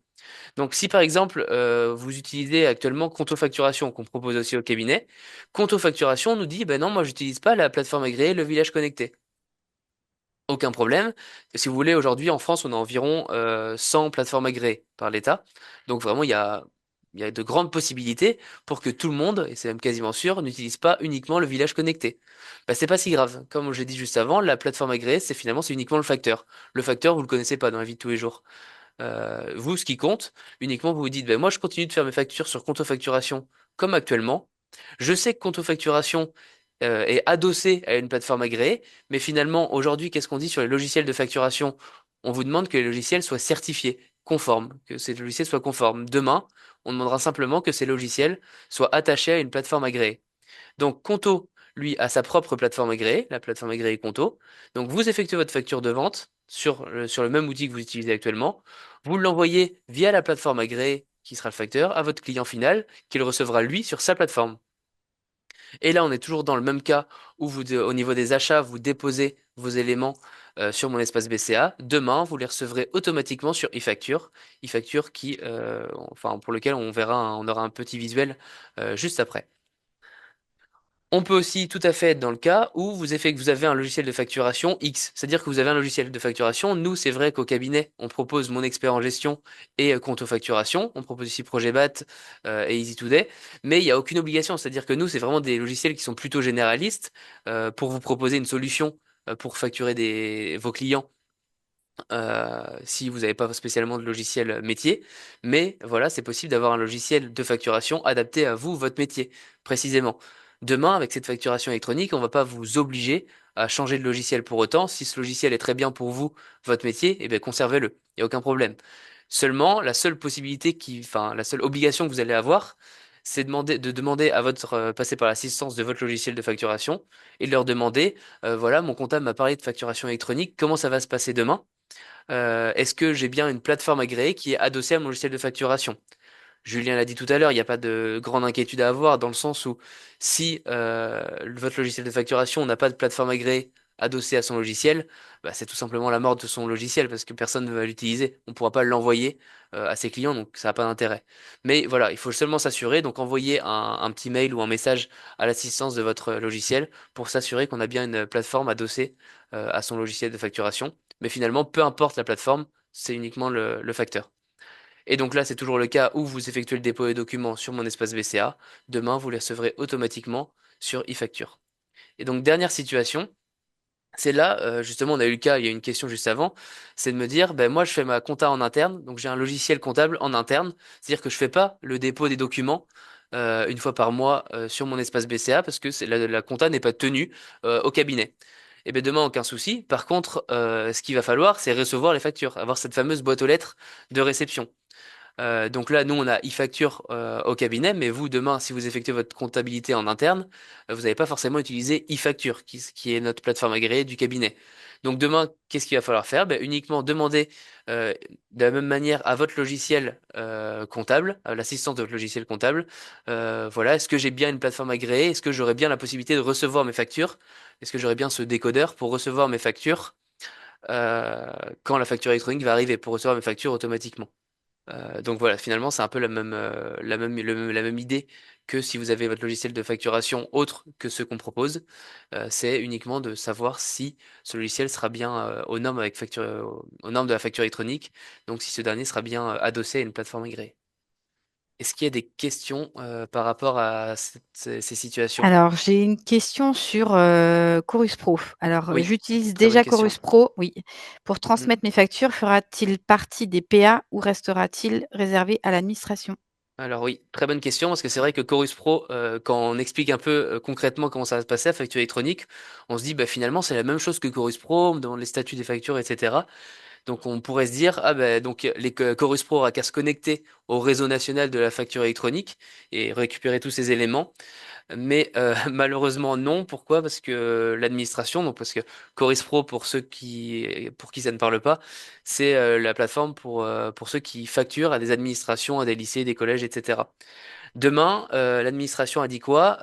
S2: Donc si par exemple vous utilisez actuellement Conto Facturation, qu'on propose aussi au cabinet, Conto Facturation nous dit, ben non, moi j'utilise pas la plateforme agréée, le village connecté. Aucun problème. Si vous voulez, aujourd'hui en France, on a environ 100 plateformes agréées par l'État. Donc vraiment, il y a de grandes possibilités pour que tout le monde, et c'est même quasiment sûr, n'utilise pas uniquement le village connecté. Bah, c'est pas si grave. Comme j'ai dit juste avant, la plateforme agréée, c'est uniquement le facteur. Le facteur, vous le connaissez pas dans la vie de tous les jours. Vous, ce qui compte, uniquement, vous vous dites, ben, moi, je continue de faire mes factures sur Conto Facturation comme actuellement. Je sais que Conto Facturation est adossé à une plateforme agréée, mais finalement, aujourd'hui, qu'est-ce qu'on dit sur les logiciels de facturation? On vous demande que les logiciels soient certifiés, conformes, que ces logiciels soient conformes. Demain, on demandera simplement que ces logiciels soient attachés à une plateforme agréée. Donc Conto, lui, a sa propre plateforme agréée, la plateforme agréée Conto. Donc vous effectuez votre facture de vente sur le même outil que vous utilisez actuellement. Vous l'envoyez via la plateforme agréée qui sera le facteur à votre client final qui le recevra lui sur sa plateforme. Et là, on est toujours dans le même cas où au niveau des achats, vous déposez vos éléments sur mon espace BCA. Demain, vous les recevrez automatiquement sur e-facture, e-facture enfin, pour lequel on aura un petit visuel juste après. On peut aussi tout à fait être dans le cas où vous avez un logiciel de facturation X, c'est-à-dire que vous avez un logiciel de facturation. Nous, c'est vrai qu'au cabinet, on propose Mon Expert en gestion et Conto Facturation. On propose aussi Projetbat et EasyToday, mais il n'y a aucune obligation. C'est-à-dire que nous, c'est vraiment des logiciels qui sont plutôt généralistes pour vous proposer une solution pour facturer vos clients si vous n'avez pas spécialement de logiciel métier. Mais voilà, c'est possible d'avoir un logiciel de facturation adapté à vous, votre métier, précisément. Demain, avec cette facturation électronique, on ne va pas vous obliger à changer de logiciel pour autant. Si ce logiciel est très bien pour vous, votre métier, eh bien, conservez-le. Il n'y a aucun problème. Seulement, la seule possibilité enfin, la seule obligation que vous allez avoir, c'est de demander à passer par l'assistance de votre logiciel de facturation et de leur demander, voilà, mon comptable m'a parlé de facturation électronique, comment ça va se passer demain? Est-ce que j'ai bien une plateforme agréée qui est adossée à mon logiciel de facturation? Julien l'a dit tout à l'heure, il n'y a pas de grande inquiétude à avoir dans le sens où si votre logiciel de facturation n'a pas de plateforme agréée adossée à son logiciel, bah, c'est tout simplement la mort de son logiciel parce que personne ne va l'utiliser. On ne pourra pas l'envoyer à ses clients, donc ça n'a pas d'intérêt. Mais voilà, il faut seulement s'assurer, donc envoyer un petit mail ou un message à l'assistance de votre logiciel pour s'assurer qu'on a bien une plateforme adossée à son logiciel de facturation. Mais finalement, peu importe la plateforme, c'est uniquement le facteur. Et donc là, c'est toujours le cas où vous effectuez le dépôt des documents sur mon espace BCA. Demain, vous les recevrez automatiquement sur e-facture. Et donc, dernière situation, c'est là, justement, on a eu le cas, il y a eu une question juste avant, c'est de me dire, ben moi, je fais ma compta en interne, donc j'ai un logiciel comptable en interne, c'est-à-dire que je fais pas le dépôt des documents une fois par mois sur mon espace BCA parce que la compta n'est pas tenue au cabinet. Et bien demain, aucun souci. Par contre, ce qu'il va falloir, c'est recevoir les factures, avoir cette fameuse boîte aux lettres de réception. Donc là, nous, on a e-facture au cabinet, mais vous, demain, si vous effectuez votre comptabilité en interne, vous n'allez pas forcément utiliser e-facture, qui est notre plateforme agréée du cabinet. Donc demain, qu'est-ce qu'il va falloir faire? Ben, uniquement demander de la même manière à votre logiciel comptable, à l'assistance de votre logiciel comptable, voilà, est-ce que j'ai bien une plateforme agréée? Est-ce que j'aurai bien la possibilité de recevoir mes factures? Est-ce que j'aurai bien ce décodeur pour recevoir mes factures euh, quand la facture électronique va arriver, pour recevoir mes factures automatiquement? Donc voilà, finalement, c'est un peu la même idée que si vous avez votre logiciel de facturation autre que ce qu'on propose. C'est uniquement de savoir si ce logiciel sera bien aux normes aux normes de la facture électronique, donc si ce dernier sera bien adossé à une plateforme agréée. Est-ce qu'il y a des questions par rapport à ces situations?
S3: Alors, j'ai une question sur Chorus Pro. Alors,
S2: Oui,
S3: j'utilise
S2: très bonne
S3: déjà
S2: question.
S3: Chorus Pro, oui. Pour
S2: Mm.
S3: transmettre mes factures, fera-t-il partie des PA ou restera-t-il réservé à l'administration?
S2: Alors oui, très bonne question, parce que c'est vrai que Chorus Pro, quand on explique un peu concrètement comment ça va se passer, la facture électronique, on se dit bah finalement c'est la même chose que Chorus Pro, on me demande les statuts des factures, etc. Donc on pourrait se dire, ah ben donc Chorus Pro aura qu'à se connecter au réseau national de la facture électronique et récupérer tous ces éléments. Mais malheureusement non. Pourquoi? Parce que l'administration, donc parce que Chorus Pro pour qui ça ne parle pas, c'est la plateforme pour ceux qui facturent à des administrations, à des lycées, des collèges, etc. Demain, l'administration a dit quoi?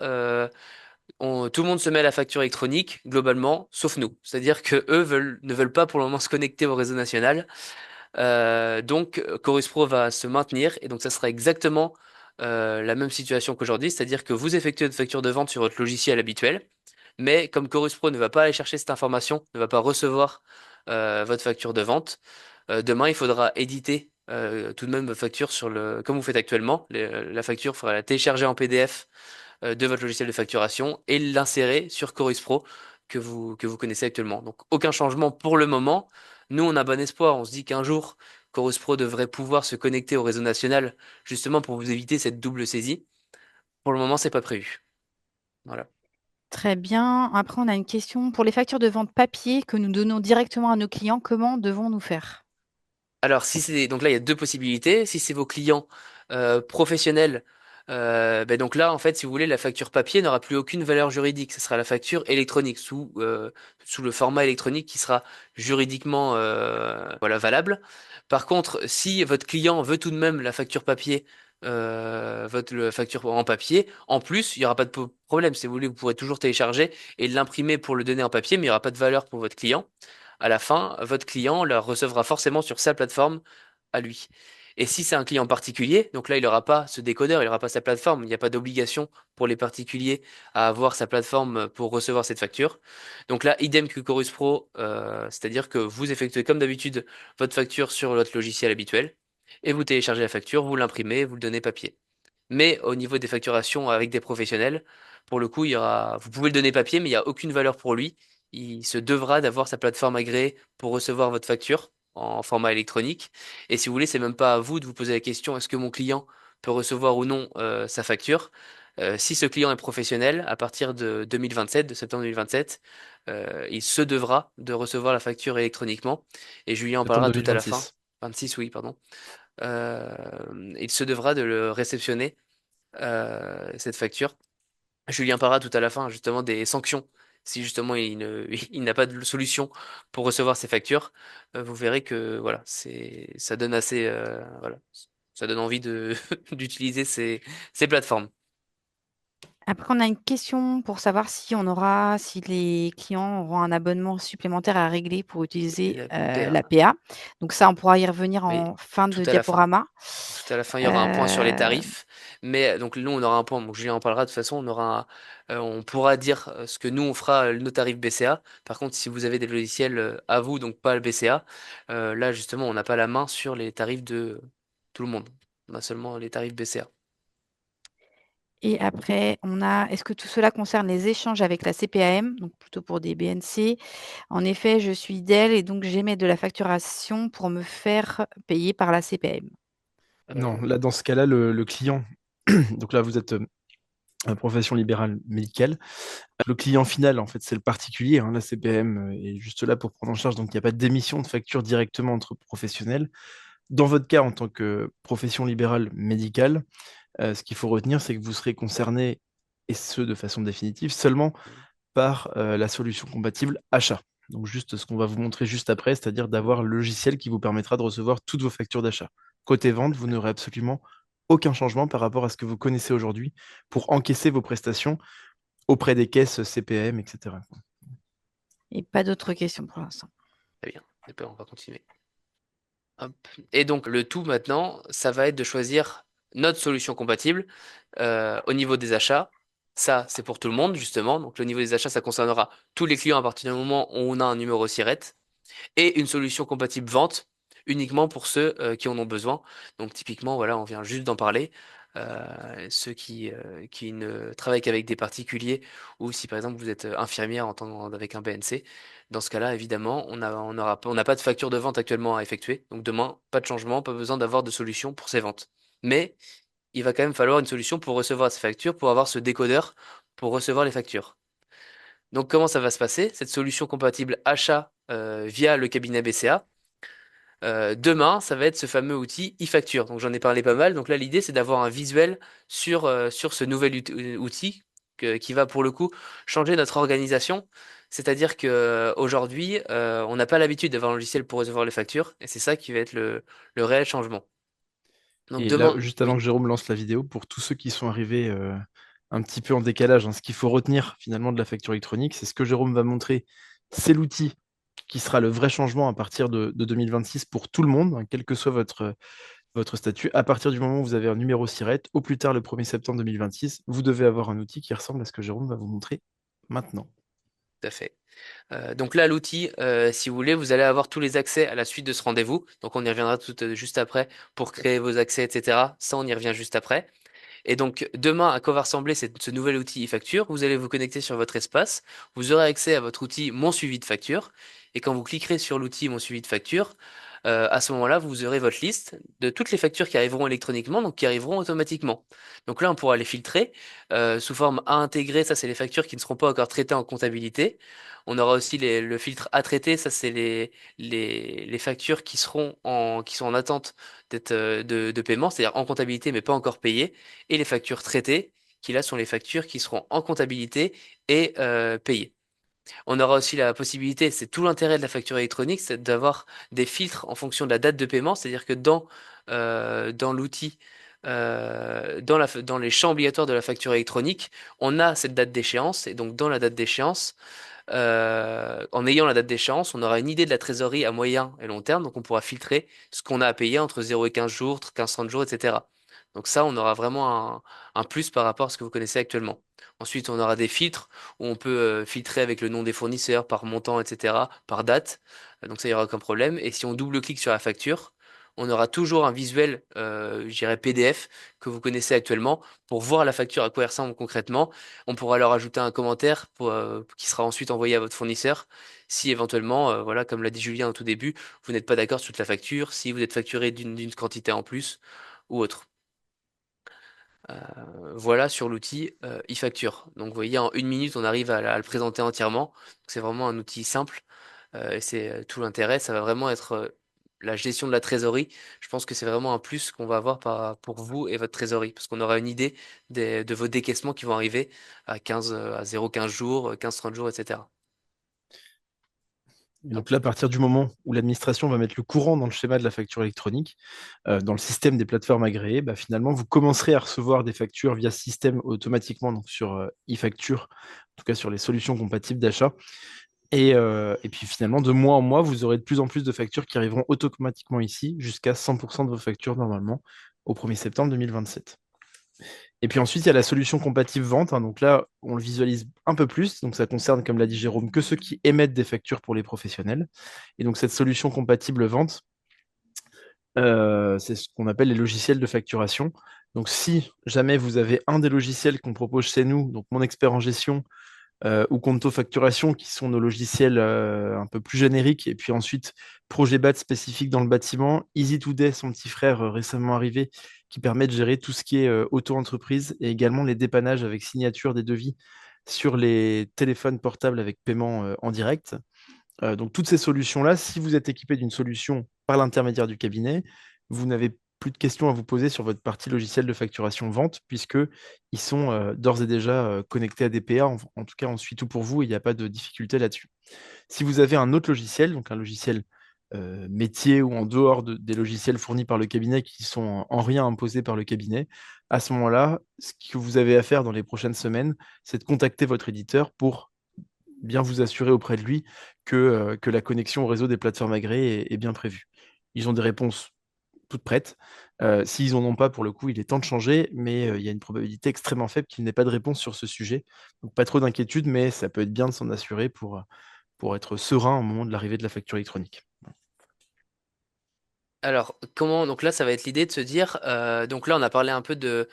S2: Tout le monde se met à la facture électronique, globalement, sauf nous. C'est-à-dire que ne veulent pas pour le moment se connecter au réseau national. Donc, Chorus Pro va se maintenir et donc ça sera exactement la même situation qu'aujourd'hui, c'est-à-dire que vous effectuez votre facture de vente sur votre logiciel habituel, mais comme Chorus Pro ne va pas aller chercher cette information, ne va pas recevoir votre facture de vente, demain il faudra éditer tout de même votre facture comme vous faites actuellement. La facture, il faudra la télécharger en PDF de votre logiciel de facturation et l'insérer sur Chorus Pro que vous connaissez actuellement. Donc aucun changement pour le moment. Nous, on a bon espoir. On se dit qu'un jour, Chorus Pro devrait pouvoir se connecter au réseau national justement pour vous éviter cette double saisie. Pour le moment, c'est pas prévu. Voilà.
S3: Très bien. Après, on a une question. Pour les factures de vente papier que nous donnons directement à nos clients, comment devons-nous faire?
S2: Alors, si c'est donc là, il y a deux possibilités. Si c'est vos clients professionnels, ben donc là, en fait, si vous voulez, la facture papier n'aura plus aucune valeur juridique. Ce sera la facture électronique sous le format électronique qui sera juridiquement voilà valable. Par contre, si votre client veut tout de même la facture papier, la facture en papier, en plus, il n'y aura pas de problème. Si vous voulez, vous pourrez toujours télécharger et l'imprimer pour le donner en papier, mais il n'y aura pas de valeur pour votre client. À la fin, votre client la recevra forcément sur sa plateforme à lui. Et si c'est un client particulier, donc là, il n'aura pas ce décodeur, il n'aura pas sa plateforme, il n'y a pas d'obligation pour les particuliers à avoir sa plateforme pour recevoir cette facture. Donc là, idem que Chorus Pro, c'est-à-dire que vous effectuez comme d'habitude votre facture sur votre logiciel habituel, et vous téléchargez la facture, vous l'imprimez, vous le donnez papier. Mais au niveau des facturations avec des professionnels, pour le coup, vous pouvez le donner papier, mais il n'y a aucune valeur pour lui. Il se devra d'avoir sa plateforme agréée pour recevoir votre facture en format électronique. Et si vous voulez, c'est même pas à vous de vous poser la question, est-ce que mon client peut recevoir ou non sa facture? Si ce client est professionnel, à partir de 2027, de septembre 2027, il se devra de recevoir la facture électroniquement. Et Julien en
S4: Septembre
S2: parlera tout à la fin.
S4: 2026.
S2: 26, oui, pardon. Il se devra de le réceptionner cette facture. Julien parlera tout à la fin justement des sanctions. Si justement il n'a pas de solution pour recevoir ses factures, vous verrez que voilà, ça donne assez voilà, ça donne envie de d'utiliser ces plateformes.
S3: Après, on a une question pour savoir si les clients auront un abonnement supplémentaire à régler pour utiliser
S2: La PA.
S3: l'APA. Donc ça, on pourra y revenir
S2: Oui,
S3: en fin
S2: tout
S3: de
S2: à la fin.
S3: diaporama.
S2: Tout à la fin, il y aura un point sur les
S3: Euh,
S2: tarifs. Mais donc nous, on aura un point. Donc Julien en parlera de toute façon. On pourra dire ce que nous on fera nos tarifs BCA. Par contre, si vous avez des logiciels à vous, donc pas le BCA, là justement, on n'a pas la main sur les tarifs de tout le monde. On a seulement les tarifs BCA.
S3: et après, est-ce que tout cela concerne les échanges avec la CPAM, donc plutôt pour des BNC? En effet, je suis Dell et donc j'émets de la facturation pour me faire payer par la CPAM.
S4: Non, là, dans ce cas-là, le client, donc là, vous êtes profession libérale médicale. Le client final, en fait, c'est le particulier. Hein, la CPM est juste là pour prendre en charge. Donc, il n'y a pas d'émission de facture directement entre professionnels. Dans votre cas, en tant que profession libérale médicale, ce qu'il faut retenir, c'est que vous serez concerné, et ce de façon définitive, seulement par la solution compatible achat. Donc juste ce qu'on va vous montrer juste après, c'est-à-dire d'avoir le logiciel qui vous permettra de recevoir toutes vos factures d'achat. Côté vente, vous n'aurez absolument aucun changement par rapport à ce que vous connaissez aujourd'hui pour encaisser vos prestations auprès des caisses CPM, etc.
S3: Et pas d'autres questions pour l'instant.
S2: Très bien. On va continuer. Hop. Et donc le tout maintenant, ça va être de choisir notre solution compatible au niveau des achats. Ça, c'est pour tout le monde, justement. Donc le niveau des achats, ça concernera tous les clients à partir du moment où on a un numéro SIRET. Et une solution compatible vente uniquement pour ceux qui en ont besoin. Donc typiquement, voilà, on vient juste d'en parler. Ceux qui ne travaillent qu'avec des particuliers ou si par exemple vous êtes infirmière avec un BNC, dans ce cas-là, évidemment, on n'a pas de facture de vente actuellement à effectuer. Donc demain, pas de changement, pas besoin d'avoir de solution pour ces ventes. Mais il va quand même falloir une solution pour recevoir ces factures, pour avoir ce décodeur pour recevoir les factures. Donc comment ça va se passer? Cette solution compatible achat via le cabinet BCA. Demain, ça va être ce fameux outil e-facture. Donc j'en ai parlé pas mal. Donc là, l'idée, c'est d'avoir un visuel sur ce nouvel outil qui va pour le coup changer notre organisation. C'est-à-dire que aujourd'hui, on n'a pas l'habitude d'avoir un logiciel pour recevoir les factures, et c'est ça qui va être le réel changement. Donc
S4: Et là,
S2: demain,
S4: juste avant
S2: oui,
S4: que Jérôme lance la vidéo, pour tous ceux qui sont arrivés un petit peu en décalage, ce qu'il faut retenir finalement de la facture électronique, c'est ce que Jérôme va montrer, c'est l'outil qui sera le vrai changement à partir de 2026 pour tout le monde, quel que soit votre statut. À partir du moment où vous avez un numéro SIRET, au plus tard le 1er septembre 2026, vous devez avoir un outil qui ressemble à ce que Jérôme va vous montrer maintenant.
S2: tout à fait. Donc là, l'outil, si vous voulez, vous allez avoir tous les accès à la suite de ce rendez-vous. Donc on y reviendra juste après pour créer vos accès, etc. Ça, on y revient juste après. Et donc, demain, à quoi va ressembler ce nouvel outil e-facture? Vous allez vous connecter sur votre espace. Vous aurez accès à votre outil Mon suivi de facture. Et quand vous cliquerez sur l'outil Mon suivi de facture, à ce moment-là, vous aurez votre liste de toutes les factures qui arriveront électroniquement, donc qui arriveront automatiquement. Donc là, on pourra les filtrer sous forme à intégrer. Ça, c'est les factures qui ne seront pas encore traitées en comptabilité. On aura aussi le filtre à traiter. Ça, c'est les factures qui sont en attente de paiement, c'est-à-dire en comptabilité, mais pas encore payées, et les factures traitées, qui là sont les factures qui seront en comptabilité et payées. On aura aussi la possibilité, c'est tout l'intérêt de la facture électronique, c'est d'avoir des filtres en fonction de la date de paiement, c'est-à-dire que dans l'outil, dans les champs obligatoires de la facture électronique, on a cette date d'échéance, et donc dans la date d'échéance, en ayant la date d'échéance, on aura une idée de la trésorerie à moyen et long terme, donc on pourra filtrer ce qu'on a à payer entre 0 et 15 jours, 15-30 jours, etc. Donc ça, on aura vraiment un plus par rapport à ce que vous connaissez actuellement. Ensuite, on aura des filtres où on peut filtrer avec le nom des fournisseurs, par montant, etc., par date. Donc ça, il n'y aura aucun problème. Et si on double-clique sur la facture, on aura toujours un visuel, je dirais PDF, que vous connaissez actuellement, pour voir la facture à quoi elle ressemble concrètement. On pourra leur ajouter un commentaire qui sera ensuite envoyé à votre fournisseur. Si éventuellement, voilà, comme l'a dit Julien au tout début, vous n'êtes pas d'accord sur toute la facture, si vous êtes facturé d'une quantité en plus ou autre. Voilà sur l'outil e-facture. Donc vous voyez, en 1 minute, on arrive à le présenter entièrement. C'est vraiment un outil simple et c'est tout l'intérêt. Ça va vraiment être la gestion de la trésorerie. Je pense que c'est vraiment un plus qu'on va avoir pour vous et votre trésorerie parce qu'on aura une idée de vos décaissements qui vont arriver à 0,15 jours, 15-30 jours, etc.
S4: Et donc là, à partir du moment où l'administration va mettre le courant dans le schéma de la facture électronique, dans le système des plateformes agréées, finalement, vous commencerez à recevoir des factures via ce système automatiquement donc sur e-facture, en tout cas sur les solutions compatibles d'achat. Et puis finalement, de mois en mois, vous aurez de plus en plus de factures qui arriveront automatiquement ici, jusqu'à 100% de vos factures normalement au 1er septembre 2027. Et puis ensuite, il y a la solution compatible vente. Donc là, on le visualise un peu plus. Donc ça concerne, comme l'a dit Jérôme, que ceux qui émettent des factures pour les professionnels. Et donc cette solution compatible vente, c'est ce qu'on appelle les logiciels de facturation. Donc si jamais vous avez un des logiciels qu'on propose chez nous, donc Mon Expert en Gestion, ou Conto Facturation, qui sont nos logiciels un peu plus génériques, et puis ensuite Projet BAT spécifique dans le bâtiment, Easy Today, son petit frère récemment arrivé, qui permet de gérer tout ce qui est auto-entreprise, et également les dépannages avec signature des devis sur les téléphones portables avec paiement en direct. Donc toutes ces solutions-là, si vous êtes équipé d'une solution par l'intermédiaire du cabinet, vous n'avez plus de questions à vous poser sur votre partie logicielle de facturation vente, puisqu'ils sont d'ores et déjà connectés à DPA. En tout cas, on suit tout pour vous et il n'y a pas de difficulté là-dessus. Si vous avez un autre logiciel, donc un logiciel métier ou en dehors des logiciels fournis par le cabinet qui sont en rien imposés par le cabinet, à ce moment-là, ce que vous avez à faire dans les prochaines semaines, c'est de contacter votre éditeur pour bien vous assurer auprès de lui que la connexion au réseau des plateformes agréées est bien prévue. Ils ont des réponses toutes prêtes. S'ils n'en ont pas, pour le coup, il est temps de changer, mais il y a une probabilité extrêmement faible qu'il n'ait pas de réponse sur ce sujet. Donc pas trop d'inquiétude, mais ça peut être bien de s'en assurer pour être serein au moment de l'arrivée de la facture électronique.
S2: Alors, donc là, ça va être l'idée de se dire, donc là, on a parlé un peu de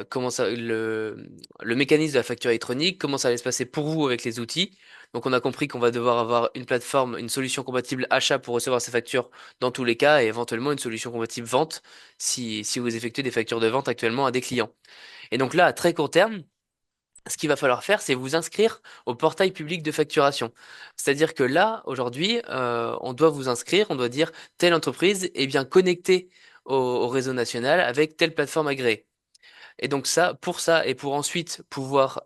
S2: comment ça, le mécanisme de la facture électronique, comment ça allait se passer pour vous avec les outils. Donc, on a compris qu'on va devoir avoir une plateforme, une solution compatible achat pour recevoir ces factures dans tous les cas, et éventuellement une solution compatible vente si vous effectuez des factures de vente actuellement à des clients. Et donc là, à très court terme, ce qu'il va falloir faire, c'est vous inscrire au portail public de facturation. C'est-à-dire que là, aujourd'hui, on doit vous inscrire, on doit dire telle entreprise est bien connectée au réseau national avec telle plateforme agréée. Et donc ça, pour ça, et pour ensuite pouvoir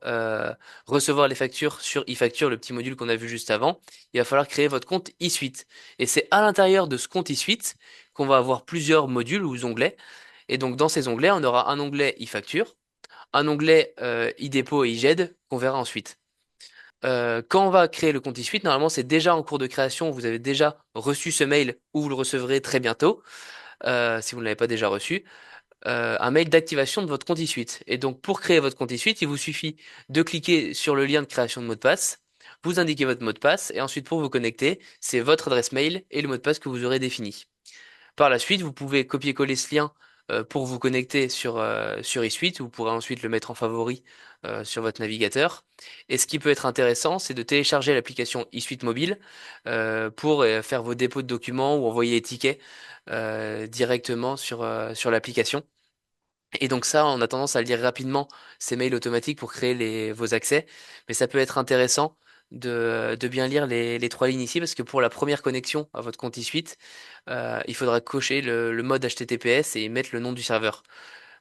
S2: recevoir les factures sur eFacture, le petit module qu'on a vu juste avant, il va falloir créer votre compte eSuite. Et c'est à l'intérieur de ce compte eSuite qu'on va avoir plusieurs modules ou onglets. Et donc dans ces onglets, on aura un onglet eFacture, un onglet iDépôt et iGED qu'on verra ensuite. Quand on va créer le compte eSuite, normalement c'est déjà en cours de création, vous avez déjà reçu ce mail ou vous le recevrez très bientôt, si vous ne l'avez pas déjà reçu, un mail d'activation de votre compte eSuite. Et donc pour créer votre compte eSuite, il vous suffit de cliquer sur le lien de création de mot de passe, vous indiquez votre mot de passe et ensuite pour vous connecter, c'est votre adresse mail et le mot de passe que vous aurez défini. Par la suite, vous pouvez copier-coller ce lien pour vous connecter sur eSuite. Vous pourrez ensuite le mettre en favori sur votre navigateur. Et ce qui peut être intéressant, c'est de télécharger l'application eSuite mobile pour faire vos dépôts de documents ou envoyer les tickets directement sur l'application. Et donc ça, on a tendance à lire rapidement ces mails automatiques pour créer vos accès, mais ça peut être intéressant de bien lire les trois lignes ici, parce que pour la première connexion à votre compte eSuite, il faudra cocher le mode HTTPS et mettre le nom du serveur.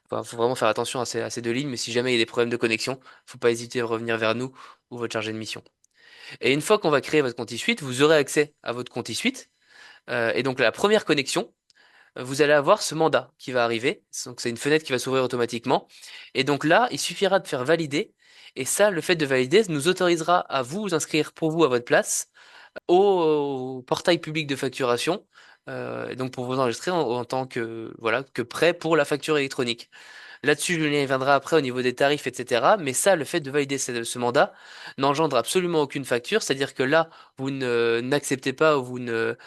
S2: Enfin, faut vraiment faire attention à ces deux lignes, mais si jamais il y a des problèmes de connexion, faut pas hésiter à revenir vers nous ou votre chargé de mission. Et une fois qu'on va créer votre compte eSuite, vous aurez accès à votre compte eSuite. Et donc la première connexion, vous allez avoir ce mandat qui va arriver. Donc c'est une fenêtre qui va s'ouvrir automatiquement. Et donc là, il suffira de faire valider. Et ça, le fait de valider nous autorisera à vous inscrire pour vous à votre place au portail public de facturation. Et donc pour vous enregistrer en tant que voilà que prêt pour la facture électronique. Là-dessus, Julien y viendra après au niveau des tarifs, etc. Mais ça, le fait de valider ce mandat n'engendre absolument aucune facture. C'est-à-dire que là, vous n'acceptez pas ou vous ne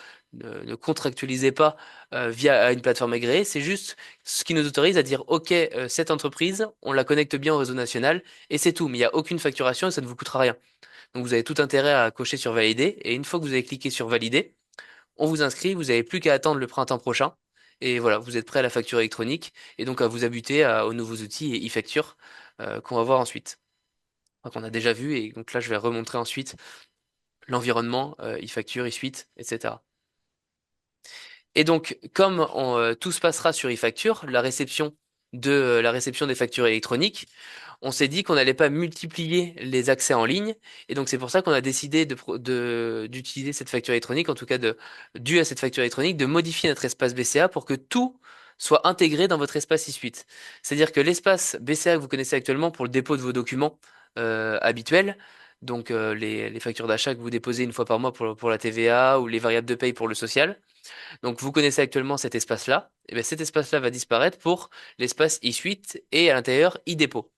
S2: contractualisez pas via une plateforme agréée. C'est juste ce qui nous autorise à dire, OK, cette entreprise, on la connecte bien au réseau national et c'est tout. Mais il n'y a aucune facturation et ça ne vous coûtera rien. Donc vous avez tout intérêt à cocher sur valider. Et une fois que vous avez cliqué sur valider, on vous inscrit. Vous n'avez plus qu'à attendre le printemps prochain. Et voilà, vous êtes prêt à la facture électronique et donc à vous habituer aux nouveaux outils et e-facture qu'on va voir ensuite. Donc on a déjà vu et donc là je vais remontrer ensuite l'environnement, e-facture, e-suite, etc. Et donc comme tout se passera sur e-facture, la réception des factures électroniques, on s'est dit qu'on n'allait pas multiplier les accès en ligne, et donc c'est pour ça qu'on a décidé d'utiliser cette facture électronique, en tout cas dû à cette facture électronique, de modifier notre espace BCA pour que tout soit intégré dans votre espace eSuite. C'est-à-dire que l'espace BCA que vous connaissez actuellement pour le dépôt de vos documents habituels, donc les factures d'achat que vous déposez une fois par mois pour la TVA ou les variables de paye pour le social, donc vous connaissez actuellement cet espace-là, et bien cet espace-là va disparaître pour l'espace eSuite et à l'intérieur eDépôt.